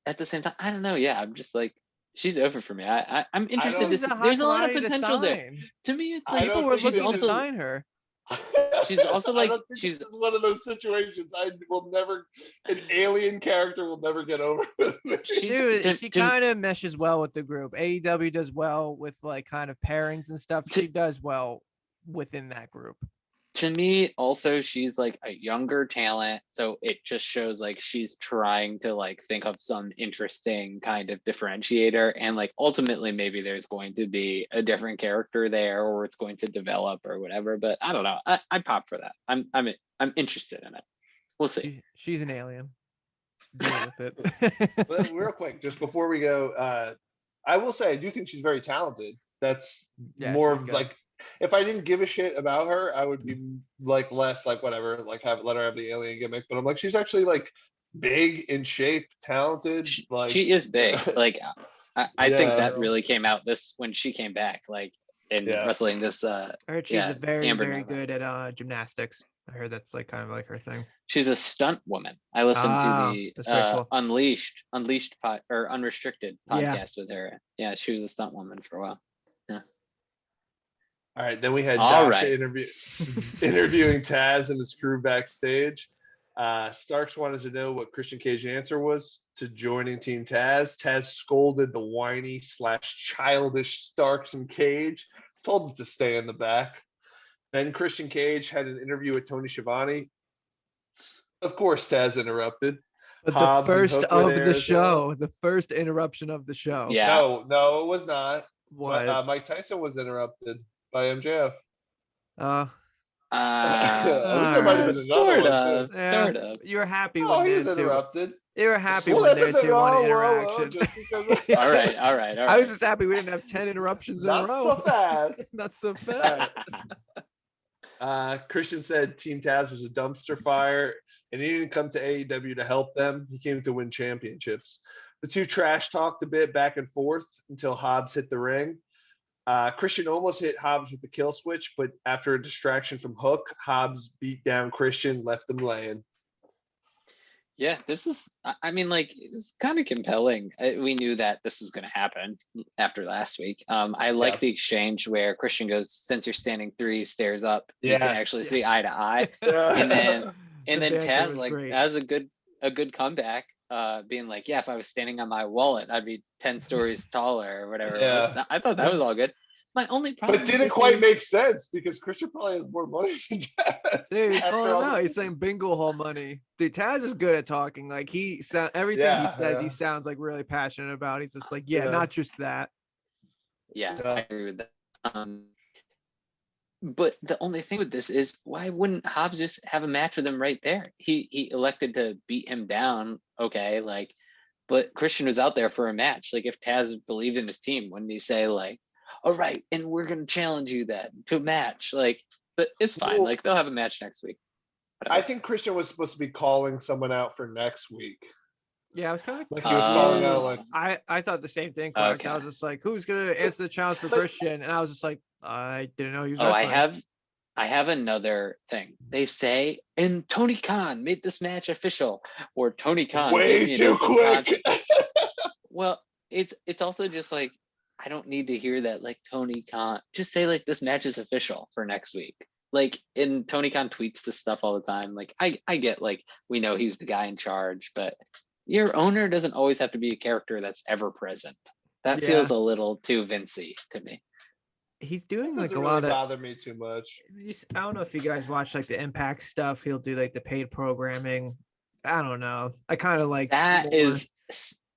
at the same time, I don't know. Yeah, I'm just like. She's over for me. I'm interested. There's a lot of potential there. To me, it's like people were looking to sign her. She's also like she's one of those situations. An alien character will never get over with me. She kind of meshes well with the group. AEW does well with like kind of pairings and stuff. She does well within that group. To me, also, she's like a younger talent, so it just shows like she's trying to like think of some interesting kind of differentiator, and like ultimately maybe there's going to be a different character there, or it's going to develop or whatever. But I don't know. I pop for that. I'm interested in it. We'll see. She's an alien. Deal with it. But real quick, just before we go, I will say I do think she's very talented. That's more of like. If I didn't give a shit about her, I would be like less like whatever, like let her have the alien gimmick. But I'm like, she's actually like big in shape, talented. Like she is big. Like I think that really came out when she came back, like in wrestling this. I heard she's very good at gymnastics. I heard that's like kind of like her thing. She's a stunt woman. I listened to the cool. Unleashed or Unrestricted podcast with her. Yeah, she was a stunt woman for a while. Yeah. All right, then we had Dasha interviewing Taz and his crew backstage. Starks wanted to know what Christian Cage's answer was to joining Team Taz. Taz scolded the whiny / childish Starks and Cage, told him to stay in the back. Then Christian Cage had an interview with Tony Schiavone. Of course, Taz interrupted. But the first of the show, the first interruption of the show. Yeah. No, it was not. What? Mike Tyson was interrupted by MJF. There might have been sort of. You were happy when he was interrupted. You were happy when there were 2 on interaction. All right. I was just happy we didn't have 10 interruptions in a row. Not so fast. Not so fast. Christian said Team Taz was a dumpster fire, and he didn't come to AEW to help them. He came to win championships. The two trash talked a bit back and forth until Hobbs hit the ring. Christian almost hit Hobbs with the kill switch, but after a distraction from Hook, Hobbs beat down Christian, left him laying. Yeah, this is, I mean, like, it's kind of compelling. We knew that this was going to happen after last week. I like the exchange where Christian goes, since you're standing 3 stairs up, you can actually see eye to eye. And then Taz, like, has a good comeback. being like, yeah, if I was standing on my wallet, I'd be 10 stories taller or whatever. Yeah. But I thought that was all good. My only problem, but didn't quite make sense because Christian probably has more money than Taz. Dude, he's after calling all him out. the- He's saying bingo hall money. Dude, Taz is good at talking. Like everything he Yeah, says, he yeah. sounds like really passionate about. He's just like, yeah, Yeah. not just that. yeah, Yeah. I agree with that. But the only thing with this is, why wouldn't Hobbs just have a match with him right there? He elected to beat him down. Okay, like, but Christian was out there for a match. Like, if Taz believed in his team, wouldn't he say like, all right, and we're gonna challenge you then to a match? Like, but it's fine. Well, Like, they'll have a match next week. I think Christian was supposed to be calling someone out for next week. Yeah, I was kind of Like he was calling out like I thought the same thing. Quack. Okay. I was just like, who's gonna answer the challenge for Like- Christian? And I was just like, I didn't know he was Oh, wrestling. I have another thing. They say, and Tony Khan made this match official, or Tony Khan gave way me an too open quick. contract. Well, it's also just like, I don't need to hear that. Like, Tony Khan, just say like, this match is official for next week. Like, and Tony Khan tweets this stuff all the time. Like, I get, like, we know he's the guy in charge, but your owner doesn't always have to be a character that's ever present. That Yeah. feels a little too Vincey to me. He's It doing like doesn't a really lot of. bother me too much. I don't know if you guys watch like the Impact stuff. He'll do like the paid programming. I don't know. I kind of like That more- is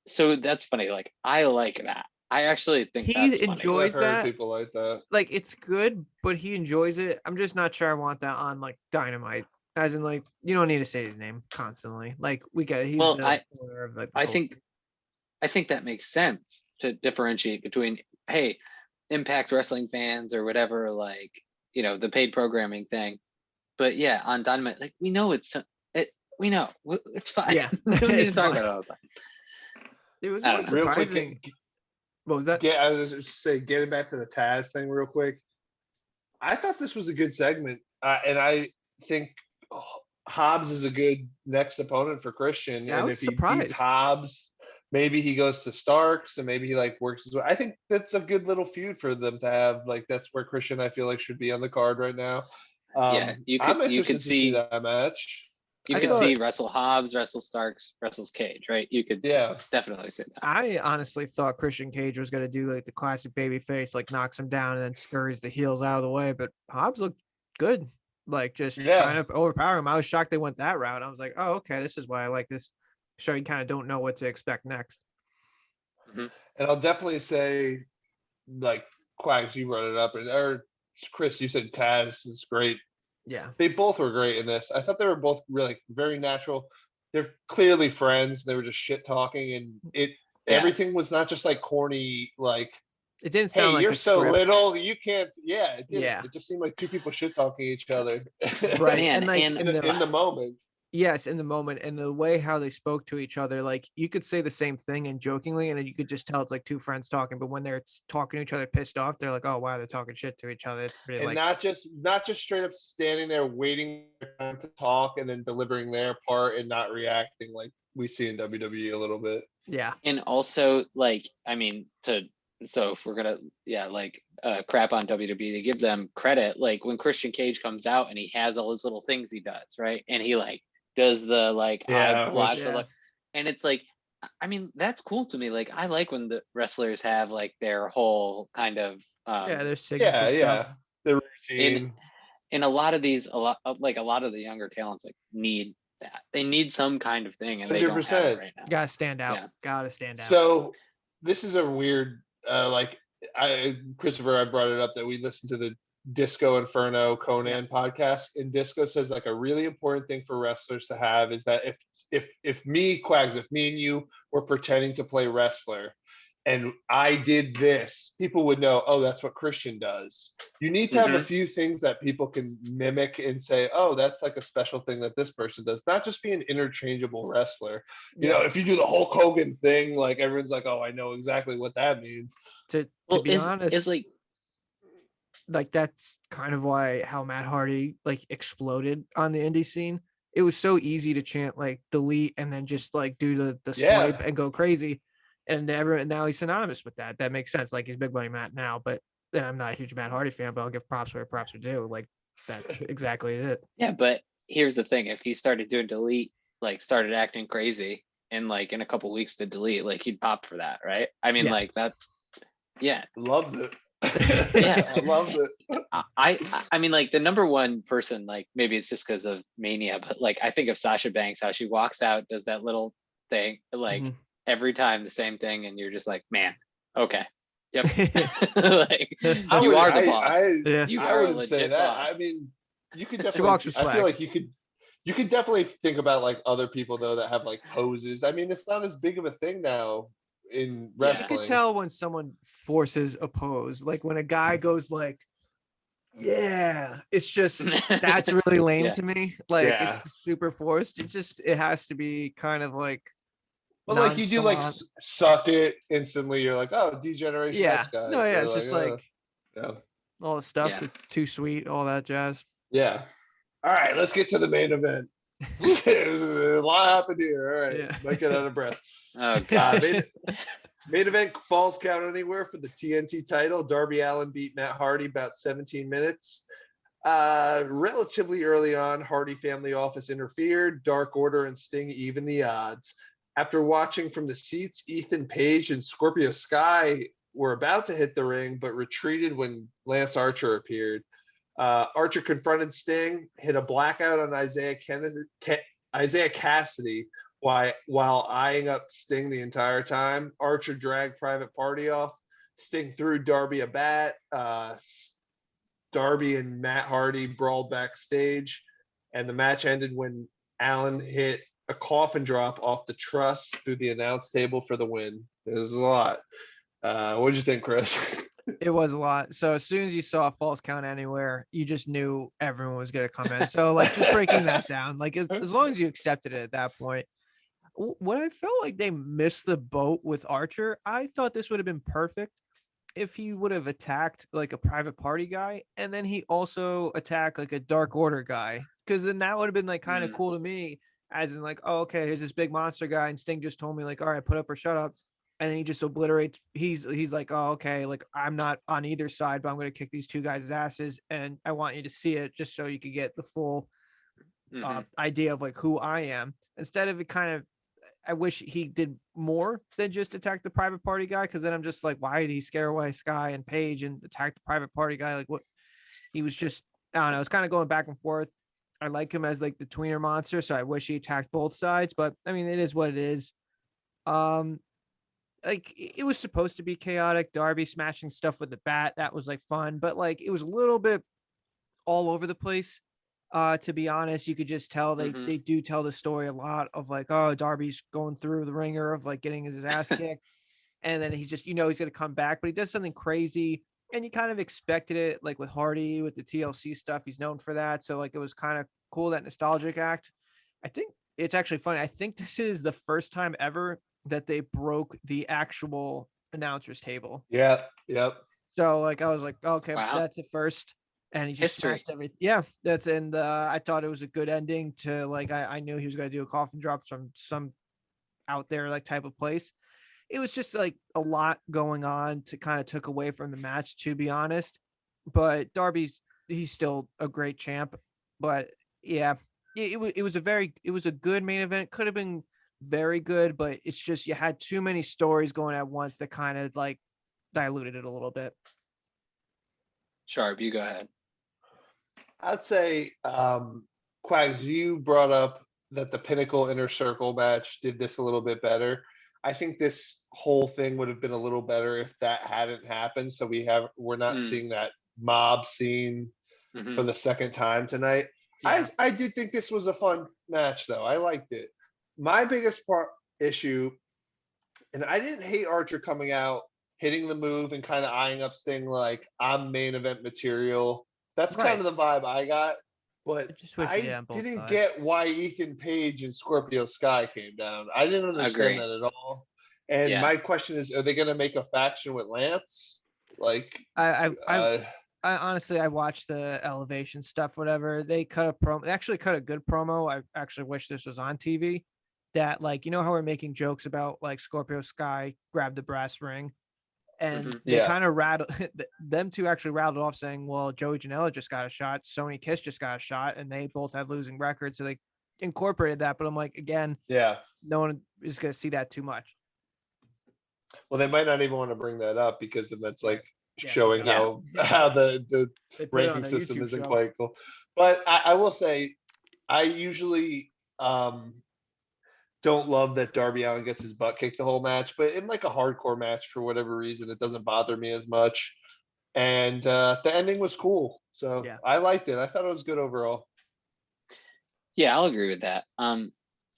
so that's funny. Like, I like that. I actually think He that's funny. enjoys I've heard that. people like that. like it's good, but he enjoys it. I'm just not sure I want that on like Dynamite. As in, like, you don't need to say his name constantly. Like, we get it. He's Well, the owner of like. the I whole think thing. I think that makes sense to differentiate between, hey, Impact Wrestling fans or whatever, like, the paid programming thing. But yeah, on Dynamite, like, we know we know it's fine. Yeah, We don't need to it's talk fine. about it all the time. It was I more don't know. Real quick, surprising. What was that? I was just say getting back to the Taz thing real quick. I thought this was a good segment, and I think Hobbs is a good next opponent for Christian. Yeah, I and was if he surprised. beats Hobbs, maybe he goes to Starks, and maybe he like works his way. I think that's a good little feud for them to have. Like, that's where Christian, I feel like, should be on the card right now. Yeah, I'm you interested could to see that match. You I could thought- see wrestle Hobbs, wrestle Starks, wrestles Cage, right? You could Yeah, definitely see that. I honestly thought Christian Cage was gonna do like the classic baby face, like knocks him down and then scurries the heels out of the way. But Hobbs looked good, like just Yeah. kind of overpower him. I was shocked they went that route. I was like, oh, okay, this is why I like this show. You kind of don't know what to expect next. and I'll definitely say, like, Quags, you brought it up, or Chris, you said Taz is great. Yeah, They both were great in this. I thought they were both really very natural. They're clearly friends. They were just shit talking, and everything was not just like corny, like, it didn't hey, sound like you're a so script. little, you can't. Yeah, it didn't. Yeah. It just seemed like two people shit talking each other. Right, Man, and like and- in the moment. Yes, in the moment, and the way how they spoke to each other, like you could say the same thing and jokingly, and you could just tell it's like two friends talking. But when they're talking to each other, pissed off, they're like, "Oh wow, they're talking shit to each other." It's pretty And like, not just straight up standing there waiting for time to talk and then delivering their part and not reacting like we see in WWE a little bit. yeah, And also, like, I mean, so if we're gonna, crap on WWE, to give them credit, like when Christian Cage comes out and he has all his little things he does, right? And he like does the like Yeah, eye block, yeah. the look, and it's like, I mean, that's cool to me. Like, I like when the wrestlers have like their whole kind of yeah, their signature Yeah, stuff. the routine. and a lot of the younger talents like need that. They need some kind of thing, and they don't have 100%. it right now. Gotta stand out. Yeah. Gotta stand out. So this is a weird, Christopher, I brought it up that we listened to the Disco Inferno Conan podcast, and Disco says like a really important thing for wrestlers to have is that if me, Quags, if me and you were pretending to play wrestler and I did this, people would know, oh, that's what Christian does. You need to have a few things that people can mimic and say, oh, that's like a special thing that this person does, not just be an interchangeable wrestler. You know, if you do the Hulk Hogan thing, like everyone's like, oh, I know exactly what that means. to Well, be honest, is like that's kind of why how Matt Hardy like exploded on the indie scene. It was so easy to chant like delete and then just like do the swipe and go crazy. And everyone now he's synonymous with that. That makes sense. Like he's Big Money Matt now, but and I'm not a huge Matt Hardy fan, but I'll give props where props are due. Like that exactly it. Yeah, but here's the thing: if he started doing delete, like started acting crazy, in like in a couple weeks to delete, like he'd pop for that, right? I mean, Yeah. like that. Yeah. Loved it. Yeah. I loved it. I mean, like the number one person, like maybe it's just because of Mania, but like I think of Sasha Banks, how she walks out, does that little thing, like every time the same thing, and you're just like, man, okay, yep. Like you are the boss. You I are a wouldn't say legit that. boss. I mean, you could She walks definitely. with I swag. feel like you could definitely think about like other people though that have like poses. I mean, it's not as big of a thing now in Yeah. You wrestling. can tell when someone forces a pose, like when a guy goes like, yeah, it's just that's really lame Yeah. to me. Like Yeah. it's super forced. It has to be kind of like But like you do like nonchalant. suck it instantly. You're like, oh, Degeneration Yeah. X guys. No, yeah, They're it's like, just like yeah. all the stuff, Yeah. the too sweet, all that jazz. Yeah. All right, let's get to the main event. A lot happened here. All right, Yeah. might get out of breath. Oh god. Main event falls count anywhere for the TNT title. Darby Allin beat Matt Hardy about 17 minutes. Relatively early on, Hardy family office interfered. Dark Order and Sting even the odds. After watching from the seats, Ethan Page and Scorpio Sky were about to hit the ring, but retreated when Lance Archer appeared. Archer confronted Sting, hit a blackout on Isaiah Cassidy while eyeing up Sting the entire time. Archer dragged Private Party off. Sting threw Darby a bat. Darby and Matt Hardy brawled backstage, and the match ended when Allin hit a coffin drop off the truss through the announce table for the win. It was a lot. What did you think, Chris? It was a lot. So as soon as you saw a false count anywhere, you just knew everyone was going to come in. So like just breaking that down, like as long as you accepted it at that point. What I felt like they missed the boat with Archer, I thought this would have been perfect if he would have attacked like a Private Party guy, and then he also attacked like a Dark Order guy, because then that would have been like kind of cool to me, as in like, oh, okay, here's this big monster guy, and Sting just told me like, all right, put up or shut up, and then he just obliterates. He's like, oh, okay, like I'm not on either side, but I'm going to kick these two guys' asses, and I want you to see it just so you could get the full idea of like who I am. Instead of it kind of, I wish he did more than just attack the Private Party guy, because then I'm just like, why did he scare away Sky and Paige and attack the Private Party guy? Like, what? He was just, I don't know. It's kind of going back and forth. I like him as like the tweener monster, so I wish he attacked both sides. But I mean, it is what it is. Like it was supposed to be chaotic. Darby smashing stuff with the bat, that was like fun, but like it was a little bit all over the place. To be honest, you could just tell they do tell the story a lot of like, oh, Darby's going through the ringer of like getting his ass kicked, and then he's just, he's going to come back, but he does something crazy, and you kind of expected it, like with Hardy with the TLC stuff. He's known for that, so like it was kind of cool, that nostalgic act. I think it's actually funny. I think this is the first time ever that they broke the actual announcers table. Yeah. Yep. So like I was like, okay, wow. That's the first. And he just smashed everything. Yeah, that's, and I thought it was a good ending to like, I knew he was going to do a coffin drop from some out there like type of place. It was just like a lot going on to kind of took away from the match, to be honest. But he's still a great champ. But yeah, it was a good main event. Could have been very good, but it's just you had too many stories going at once that kind of like diluted it a little bit. Sharp, you go ahead. I'd say, Quags, you brought up that the Pinnacle Inner Circle match did this a little bit better. I think this whole thing would have been a little better if that hadn't happened. So we're not seeing that mob scene for the second time tonight. Yeah. I did think this was a fun match, though. I liked it. My biggest issue, and I didn't hate Archer coming out, hitting the move and kind of eyeing up Sting like, I'm main event material. That's kind of the vibe I got, but I didn't get why Ethan Page and Scorpio Sky came down. I didn't understand that at all. And my question is, are they going to make a faction with Lance? Like, I honestly, I watched the Elevation stuff, whatever. They cut a promo. They actually cut a good promo. I actually wish this was on TV. That, like, you know how we're making jokes about like Scorpio Sky grabbed the brass ring, and they kind of rattled them two actually rattled off saying, well, Joey Janela just got a shot, Sonny Kiss just got a shot, and they both have losing records. So incorporated that, but I'm like, again, Yeah. no one is going to see that too much. Well, they might not even want to bring that up because then that's like Yeah, showing yeah. how the They put it on ranking their system YouTube isn't show. quite cool. But I will say, I usually don't love that Darby Allin gets his butt kicked the whole match, but in like a hardcore match, for whatever reason, it doesn't bother me as much. And the ending was cool, so Yeah. I liked it. I thought it was good overall. Yeah, I'll agree with that.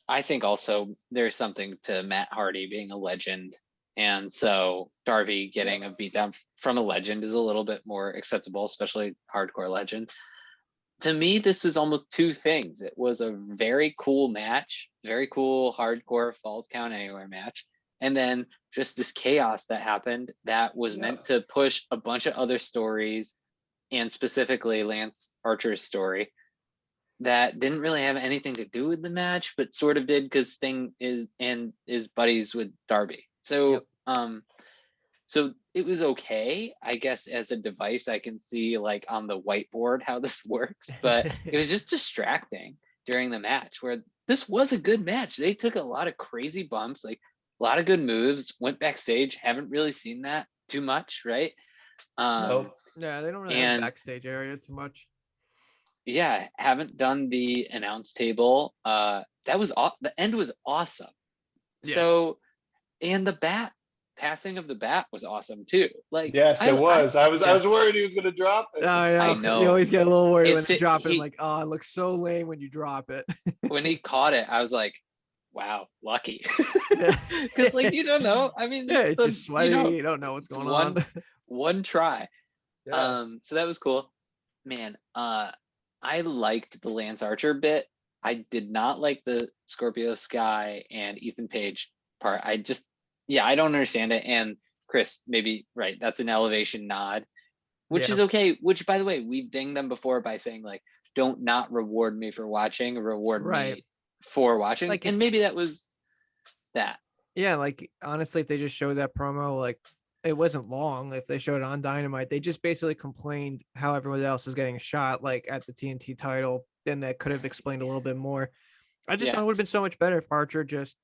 I think also there's something to Matt Hardy being a legend. And so Darby getting a beatdown from a legend is a little bit more acceptable, especially hardcore legend. To me, this was almost two things. It was a very cool match, very cool hardcore Falls Count Anywhere match. And then just this chaos that happened that was meant to push a bunch of other stories, and specifically Lance Archer's story, that didn't really have anything to do with the match, but sort of did because Sting is buddies with Darby. So so it was okay. I guess as a device, I can see like on the whiteboard how this works, but it was just distracting during the match where this was a good match. They took a lot of crazy bumps, like a lot of good moves, went backstage. Haven't really seen that too much, right? Nope. Yeah, they don't really have a backstage area too much. Yeah, haven't done the announce table. That was the end was awesome. Yeah. So, and the passing of the bat was awesome too. Like, yes, it was. I was worried he was going to drop it. I know. You always get a little worried when they drop it. I'm like, oh, it looks so lame when you drop it. When he caught it, I was like, wow, lucky. Because like you don't know. I mean, it's just sweaty. You don't know what's going on. One try. Yeah. So that was cool. Man, I liked the Lance Archer bit. I did not like the Scorpio Sky and Ethan Page part. I don't understand it. And Chris, maybe right, that's an elevation nod, which is okay. Which, by the way, we've dinged them before by saying like, don't not reward me for watching, reward me for watching. Like, and maybe that was that. Yeah, like honestly, if they just showed that promo, like it wasn't long. If they showed it on Dynamite, they just basically complained how everyone else is getting a shot, like at the TNT title. Then that could have explained a little bit more. I just thought it would have been so much better if Archer just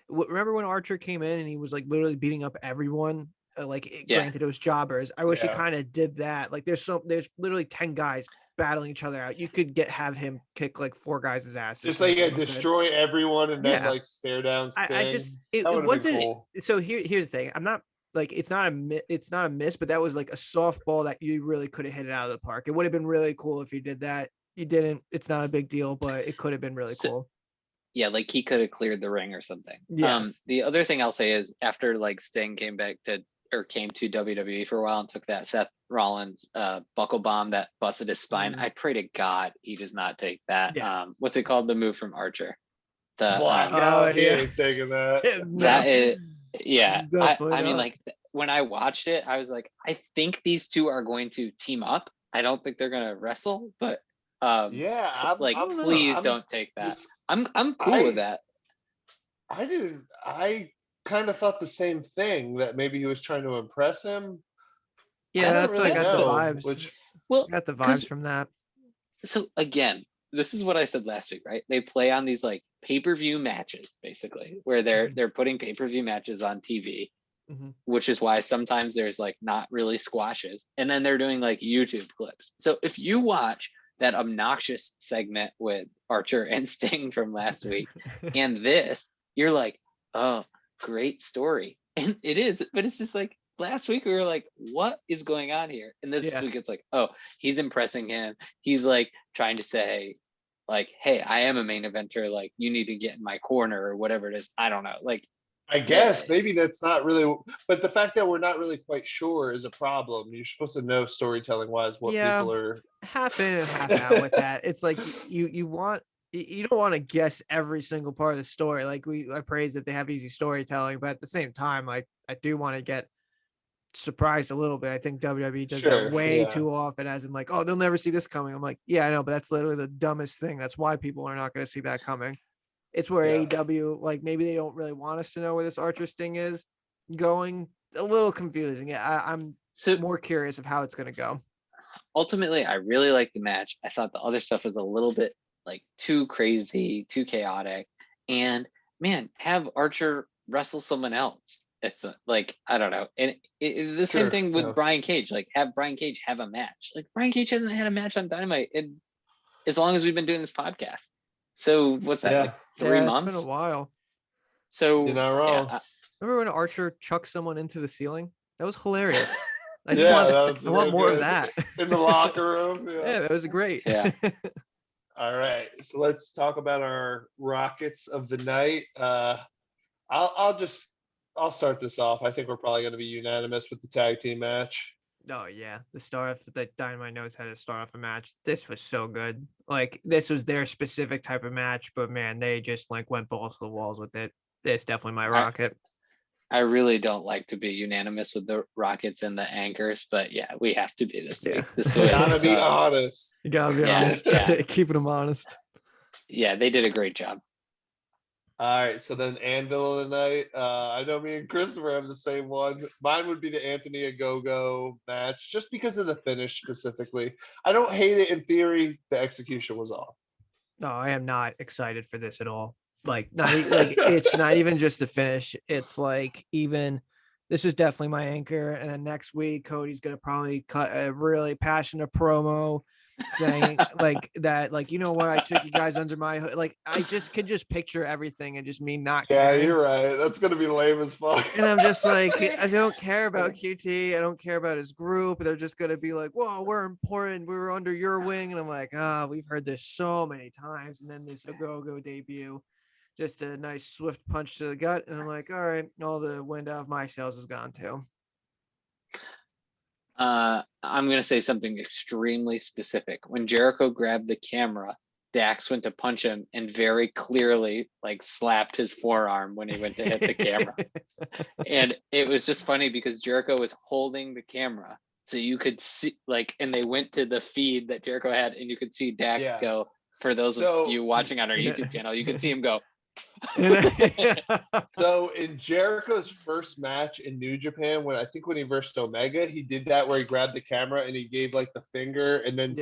remember when Archer came in and he was like literally beating up everyone. Granted, it was jobbers. I wish he kind of did that. Like there's literally 10 guys battling each other out. You could have him kick like 4 guys' asses. Just like destroy everyone and then like stare down Sting. It wasn't cool. So here's the thing. I'm not like it's not a miss, but that was like a softball that you really could have hit it out of the park. It would have been really cool if you did that. You didn't. It's not a big deal, but it could have been really cool. Yeah, like he could have cleared the ring or something. Yes. The other thing I'll say is after like Sting came to WWE for a while and took that Seth Rollins buckle bomb that busted his spine. I pray to God he does not take that. Yeah. What's it called? The move from Archer. Taking that. That is, yeah. I mean, like when I watched it, I was like, I think these two are going to team up. I don't think they're gonna wrestle, but please don't take that. I'm cool with that. I kind of thought the same thing, that maybe he was trying to impress him. Yeah, that's really got the vibes. Got the vibes from that. So again, this is what I said last week, right? They play on these like pay-per-view matches, basically, where they're putting pay-per-view matches on TV, which is why sometimes there's like not really squashes, and then they're doing like YouTube clips. So if you watch that obnoxious segment with Archer and Sting from last week and this, you're like, oh, great story. And it is, but it's just like last week we were like, what is going on here? And this week it's like, oh, he's impressing him. He's like trying to say like, hey, I am a main eventer. Like you need to get in my corner or whatever it is. I don't know. Like, I guess maybe that's not really, but the fact that we're not really quite sure is a problem. You're supposed to know storytelling wise what people are half in and half out with that. It's like you don't want to guess every single part of the story. Like I praise that they have easy storytelling, but at the same time, like I do want to get surprised a little bit. I think WWE does that way too often, as in like, oh, they'll never see this coming. I'm like, yeah, I know, but that's literally the dumbest thing. That's why people are not going to see that coming. It's where AEW, like maybe they don't really want us to know where this Archer Sting is going. A little confusing. I'm more curious of how it's going to go. Ultimately, I really liked the match. I thought the other stuff was a little bit like too crazy, too chaotic. And man, have Archer wrestle someone else. It's like, I don't know. And the same thing with Brian Cage. Like, have Brian Cage have a match. Like, Brian Cage hasn't had a match on Dynamite in as long as we've been doing this podcast. So what's that, like 3 months? It's been a while. So you're not wrong. Remember when Archer chucked someone into the ceiling? That was hilarious. I want more of that in the locker room. Yeah, it was great. Yeah. All right, so let's talk about our Rockets of the night. I'll start this off. I think we're probably going to be unanimous with the tag team match. Oh yeah, the start of the Dynamite knows how to start off a match. This was so good. Like, this was their specific type of match, but man, they just like went balls to the walls with it. It's definitely my Rocket. I really don't like to be unanimous with the Rockets and the anchors, but yeah, we have to be this week. This was, gotta be honest. You gotta be honest. Yeah. Keeping them honest. Yeah, they did a great job. All right, so then Anvil of the night. I know me and Christopher have the same one. Mine would be the Anthony Ogogo match, just because of the finish specifically. I don't hate it in theory. The execution was off. No, I am not excited for this at all. Like, it's not even just the finish. It's like, even this is definitely my anchor. And then next week, Cody's gonna probably cut a really passionate promo saying like that, like, you know what, I took you guys under my hood. Like, I just could just picture everything and just me not caring. You're right. That's gonna be lame as fuck. And I'm just like, I don't care about QT. I don't care about his group. They're just gonna be like, whoa, we're important. We were under your wing. And I'm like, we've heard this so many times. And then this Ogogo debut, just a nice swift punch to the gut. And I'm like, all right, all the wind out of my sails is gone too. I'm going to say something extremely specific. When Jericho grabbed the camera, Dax went to punch him and very clearly like slapped his forearm when he went to hit the camera. And it was just funny because Jericho was holding the camera. So you could see, like, and they went to the feed that Jericho had, and you could see Dax go. For those of you watching on our YouTube channel, you can see him go. So in Jericho's first match in New Japan, when he versed Omega, he did that where he grabbed the camera and he gave like the finger, and then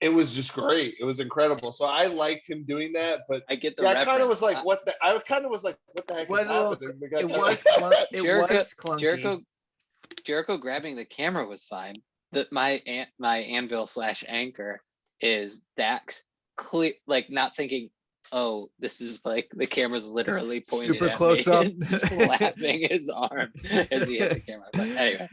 it was just great. It was incredible. So I liked him doing that, but I get the I kind of was like, what the heck is happening? It was clunky. Jericho grabbing the camera was fine. My Anvil / anchor is Dax clear, like, not thinking, oh, this is like the camera's literally pointed super at close me up, and slapping his arm as he hit the camera. But anyway,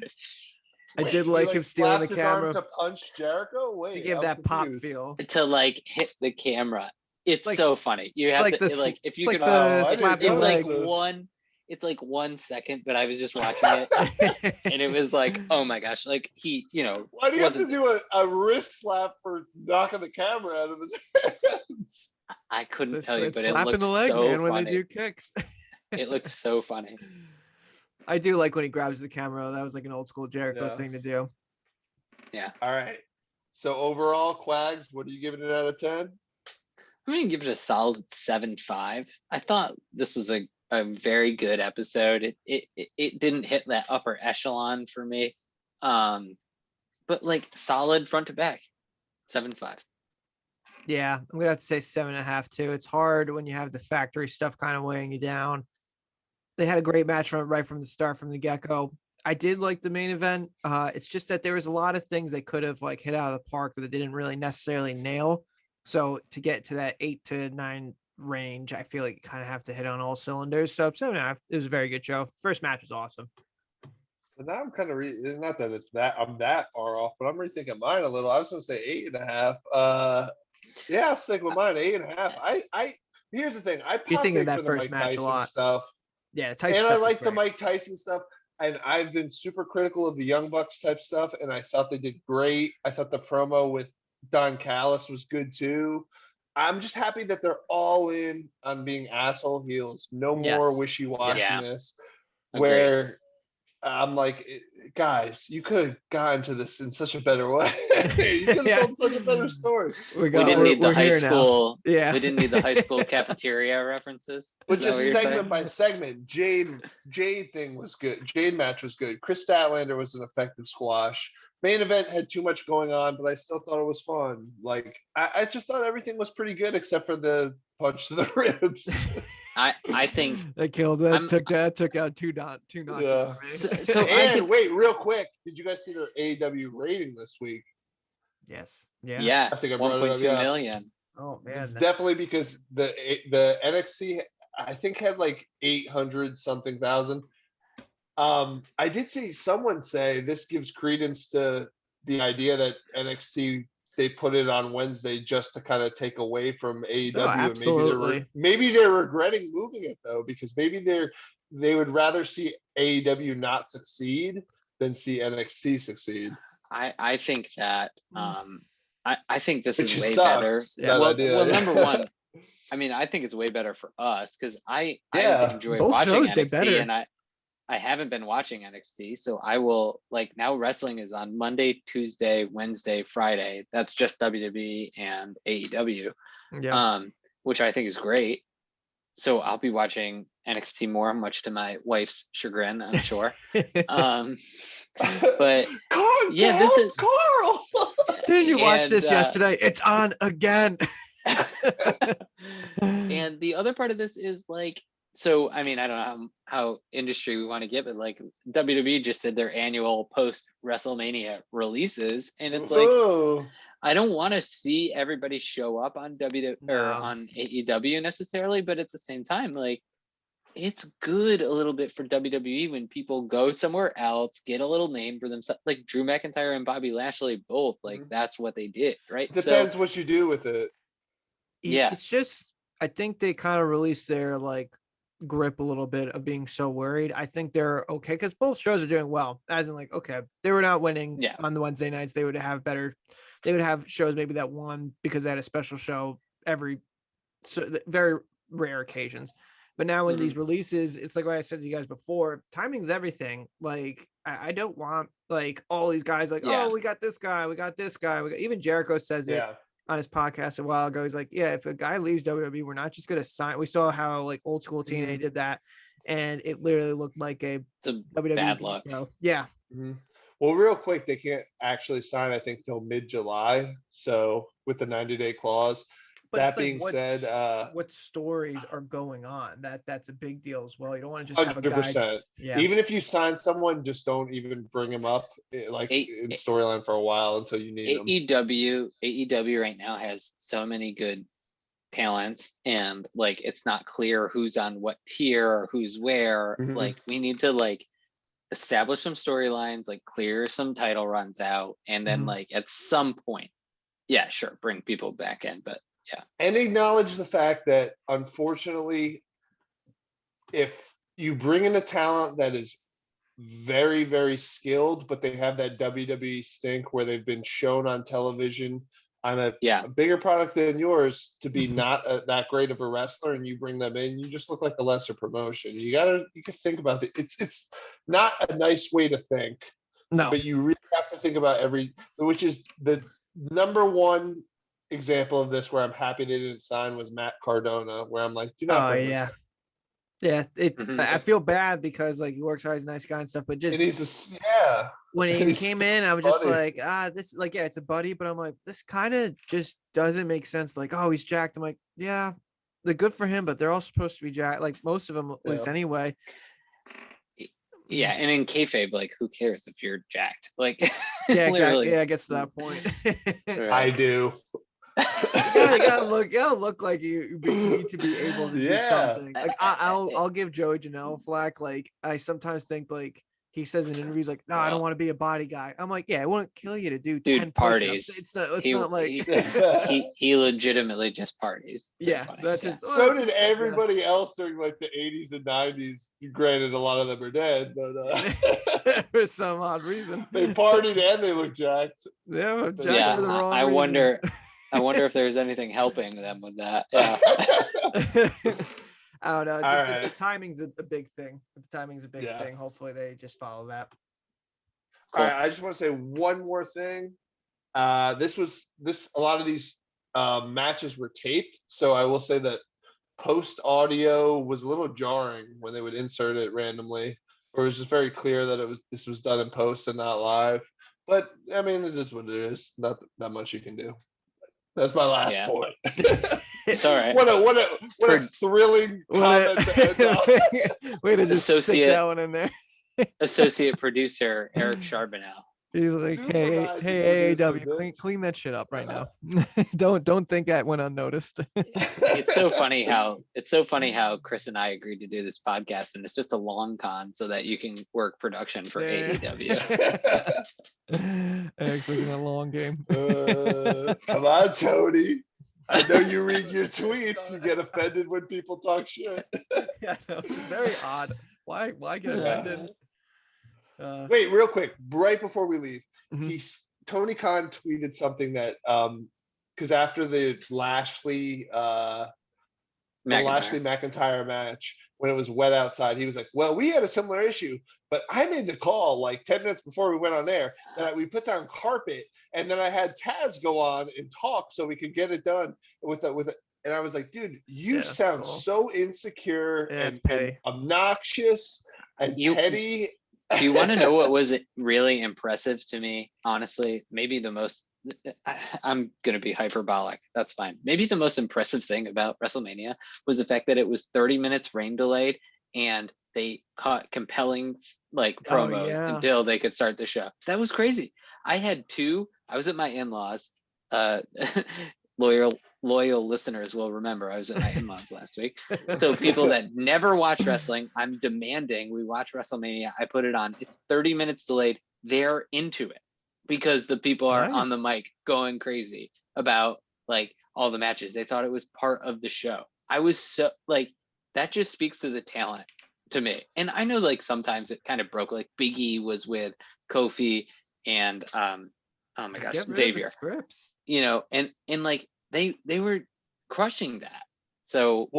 I did like him stealing the camera to punch Jericho. Wait, to give that pop feel, to like hit the camera. It's like, so funny. You have like to like, if you like can, slap it's like one. It's like 1 second, but I was just watching it, and it was like, oh my gosh, like he, why do you have to do a wrist slap for knocking the camera out of his hands? I couldn't tell you, but it slapping looked the leg, so man, when funny. they do kicks. It looked so funny. I do like when he grabs the camera. That was like an old school Jericho thing to do. Yeah. All right. So overall, Quags, what are you giving it out of 10? I'm gonna give it a solid 7.5. I thought this was a very good episode. It didn't hit that upper echelon for me, but like solid front to back. 7.5. Yeah, I'm gonna have to say 7.5 too. It's hard when you have the factory stuff kind of weighing you down. They had a great match right from the start, from the get-go. I did like the main event. It's just that there was a lot of things they could have like hit out of the park that they didn't really necessarily nail. So to get to that 8 to 9 range, I feel like you kind of have to hit on all cylinders. So 7.5. It was a very good show. First match was awesome. So now I'm kind of not that I'm that far off, but I'm rethinking mine a little. I was gonna say 8.5. Yeah, I'll stick with mine. 8.5. I here's the thing. You're thinking of that first match Tyson a lot. Stuff. Yeah, Tyson. And I like the Mike Tyson stuff. And I've been super critical of the Young Bucks type stuff, and I thought they did great. I thought the promo with Don Callis was good too. I'm just happy that they're all in on being asshole heels. No more wishy-washiness. Where I'm like, guys, you could have gotten to this in such a better way. You could have told such a better story. We didn't need the high school. Yeah, we didn't need the high school cafeteria references. But just segment by segment, Jade thing was good. Jade match was good. Chris Statlander was an effective squash. main event had too much going on, but I still thought it was fun. Like I just thought everything was pretty good except for the punch to the ribs. I think that killed that. Took out two notches Yeah. for me. So I think, wait, real quick, did you guys see their AEW rating this week? Yes. Yeah. yeah, I think I brought it up. 1.2 Yeah, million. Oh man. it's definitely because the NXT I think had like 800 something thousand. I did see someone say this gives credence to the idea that NXT they put it on Wednesday just to kind of take away from AEW. No, absolutely. And maybe they're regretting moving it though, because maybe they would rather see AEW not succeed than see NXT succeed. I think that I think this Which is way sucks, better. that Well, idea. well, number one, I mean, I think it's way better for us because I enjoy Both watching shows did better. NXT, and I haven't been watching NXT, so I will, like, now wrestling is on Monday, Tuesday, Wednesday, Friday. That's just WWE and AEW, Yeah. which I think is great. So I'll be watching NXT more, much to my wife's chagrin, I'm sure. But Carl, yeah, this is Carl. Didn't you watch this yesterday? It's on again. And the other part of this is like, so I mean, I don't know how industry we want to get, but like WWE just did their annual post WrestleMania releases, and it's like, I don't want to see everybody show up on or on AEW necessarily, but at the same time, like, it's good a little bit for WWE when people go somewhere else, get a little name for themselves. Like Drew McIntyre and Bobby Lashley both, like that's what they did, right? Depends what you do with it. Yeah, it's just I think they kind of released their like grip a little bit of being so worried. I think they're okay because both shows are doing well. As in, like, okay, they were not winning on the Wednesday nights. They would have better. They would have shows maybe that won because they had a special show every very rare occasions. But now in these releases, it's like what I said to you guys before, timing's everything. Like, I don't want like all these guys like, oh, we got this guy, we got this guy. Even Jericho says it on his podcast a while ago. He's like, yeah, if a guy leaves WWE, we're not just going to sign. We saw how like old school TNA did that. And it literally looked like it's a WWE bad luck. show. Yeah. Well, real quick, they can't actually sign, I think, till mid-July. So with the 90-day clause. But that being said, what stories are going on? That's a big deal as well. You don't want to just 100%. Have a guy. Yeah. Even if you sign someone, just don't even bring him up like in storyline for a while until you need them. AEW right now has so many good talents, and like it's not clear who's on what tier or who's where. Like we need to like establish some storylines, like clear some title runs out, and then like at some point, yeah, sure, bring people back in, but. Yeah. And acknowledge the fact that unfortunately, if you bring in a talent that is very, very skilled, but they have that WWE stink where they've been shown on television on a bigger product than yours to be not that great of a wrestler, and you bring them in, you just look like a lesser promotion. You can think about it. It's not a nice way to think. No. But you really have to think about which is the number one example of this where I'm happy they didn't sign was Matt Cardona, where I'm like, do not bring this. Yeah, I feel bad because like he works hard, he's a nice guy and stuff, but just when he came in, I was just like, this like it's a buddy, but I'm like, this kind of just doesn't make sense. Like, oh, he's jacked. I'm like, yeah, they're good for him, but they're all supposed to be jacked. Like most of them, at least anyway. Yeah, and in kayfabe, like, who cares if you're jacked? Like, yeah, exactly. Yeah, it gets to that point. I do. you gotta look like you need to be able to do something. Like I'll give Joey Janela flack. Like I sometimes think like he says in interviews like, no, I don't want to be a body guy. I'm like, yeah, it won't kill you to do 10 parties. It's not like he legitimately just parties. That's his. So did everybody else during like the 80s and 90s. Granted, a lot of them are dead, but for some odd reason they partied and they look jacked. Yeah, jacked for the wrong reasons. I wonder if there's anything helping them with that. Yeah. I don't know. The timing's a big thing. The timing's a big thing. Hopefully they just follow that. Cool. All right. I just want to say one more thing. A lot of these matches were taped. So I will say that post audio was a little jarring when they would insert it randomly, or it was just very clear that this was done in post and not live. But I mean, it is what it is. Not much you can do. That's my last point. It's all right. What a thrilling comment to end on. Way to just stick that one in there. Associate producer Eric Charbonneau. He's like, hey, AEW, clean that shit up right now. Don't think that went unnoticed. It's so funny how Chris and I agreed to do this podcast, and it's just a long con so that you can work production for AEW. Eric's looking at a long game. Come on, Tony. I know you read your tweets. You get offended when people talk shit. Yeah, no, it's very odd. Why get offended? Wait, real quick, right before we leave, Mm-hmm. Tony Khan tweeted something that because after the Lashley McIntyre match, when it was wet outside, he was like, well, we had a similar issue, but I made the call like 10 minutes before we went on air that we put down carpet, and then I had Taz go on and talk so we could get it done with it. And I was like, dude, you sound so insecure and obnoxious and petty. Do you want to know what was really impressive to me? Honestly, maybe the most, I'm going to be hyperbolic. That's fine. Maybe the most impressive thing about WrestleMania was the fact that it was 30 minutes rain delayed and they caught compelling like promos until they could start the show. That was crazy. I was at my in-laws, loyal listeners will remember I was at my in-laws last week. So people that never watch wrestling, I'm demanding we watch WrestleMania. I put it on. It's 30 minutes delayed. They're into it because the people are on the mic going crazy about like all the matches. They thought it was part of the show. I was so like, that just speaks to the talent to me. And I know like sometimes it kind of broke, like Big E was with Kofi and oh my gosh, Xavier. You know, and like they were crushing that. So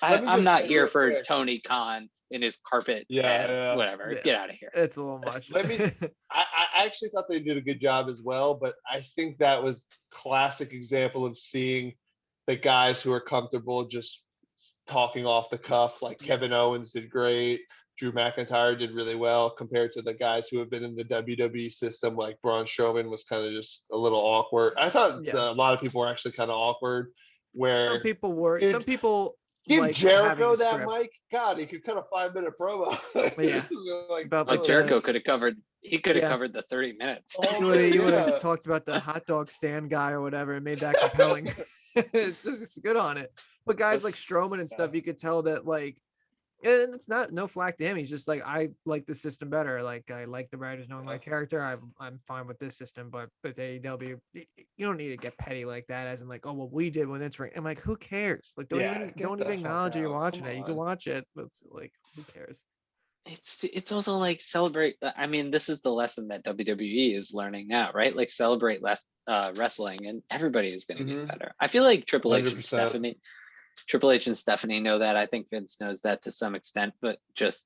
I'm not here for Tony Khan in his carpet whatever. Get out of here. It's a little much. I actually thought they did a good job as well, but I think that was classic example of seeing the guys who are comfortable just talking off the cuff. Like Kevin Owens did great. Drew McIntyre did really well compared to the guys who have been in the WWE system. Like Braun Strowman was kind of just a little awkward. I thought a lot of people were actually kind of awkward. Where some people were. Some people give like Jericho that mic. God, he could cut a 5-minute promo. Like Jericho could have covered. He could have covered the 30 minutes. You would have talked about the hot dog stand guy or whatever and made that compelling. It's good on it. But guys like Strowman and stuff, you could tell that like. And it's no flack to him. He's just like, I like the system better. Like I like the writers knowing my character. I'm fine with this system, but with AEW, you don't need to get petty like that. As in like, oh well, we did when it's right. I'm like, who cares? Like, don't even acknowledge that you're watching it. You can watch it, but it's like, who cares? It's also like celebrate. I mean, this is the lesson that WWE is learning now, right? Like celebrate less wrestling, and everybody is going to get better. I feel like Triple H and Stephanie know that. I think Vince knows that to some extent, but just,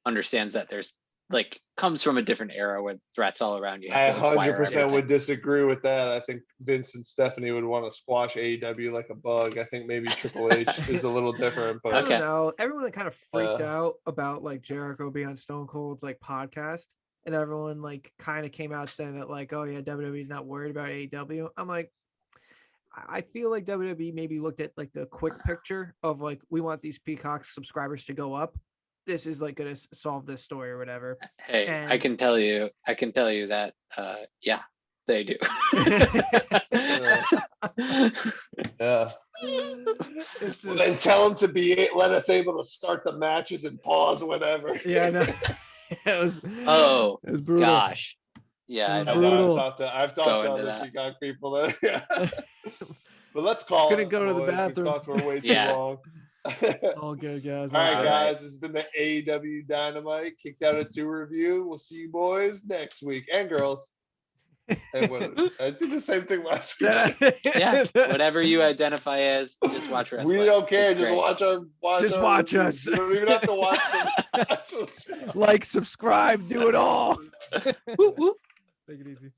understands that there's like comes from a different era with threats all around you. I 100% would disagree with that. I think Vince and Stephanie would want to squash AEW like a bug. I think maybe Triple H is a little different, but I don't know. Everyone kind of freaked out about like Jericho being on Stone Cold's like podcast, and everyone like kind of came out saying that like, oh yeah, WWE's not worried about AEW. I'm like, I feel like WWE maybe looked at like the quick picture of like, we want these Peacock subscribers to go up. This is like going to solve this story or whatever. Hey, I can tell you that, they do. Yeah. Then tell them to let us able to start the matches and pause whenever. Yeah, I know. It was brutal. Gosh. Yeah, I know. I've talked to other Peacock people there. Yeah. But let's call Couldn't go to the bathroom. We talked for way too long. All good, guys. All right, guys. This has been the AEW Dynamite Kicked Out at 2 review. We'll see you boys next week and girls. And I did the same thing last week. Yeah, whatever you identify as, just watch wrestling. We don't care. Just watch us. You don't even have to watch them. Like, subscribe, do it all. Whoop, whoop. Take it easy.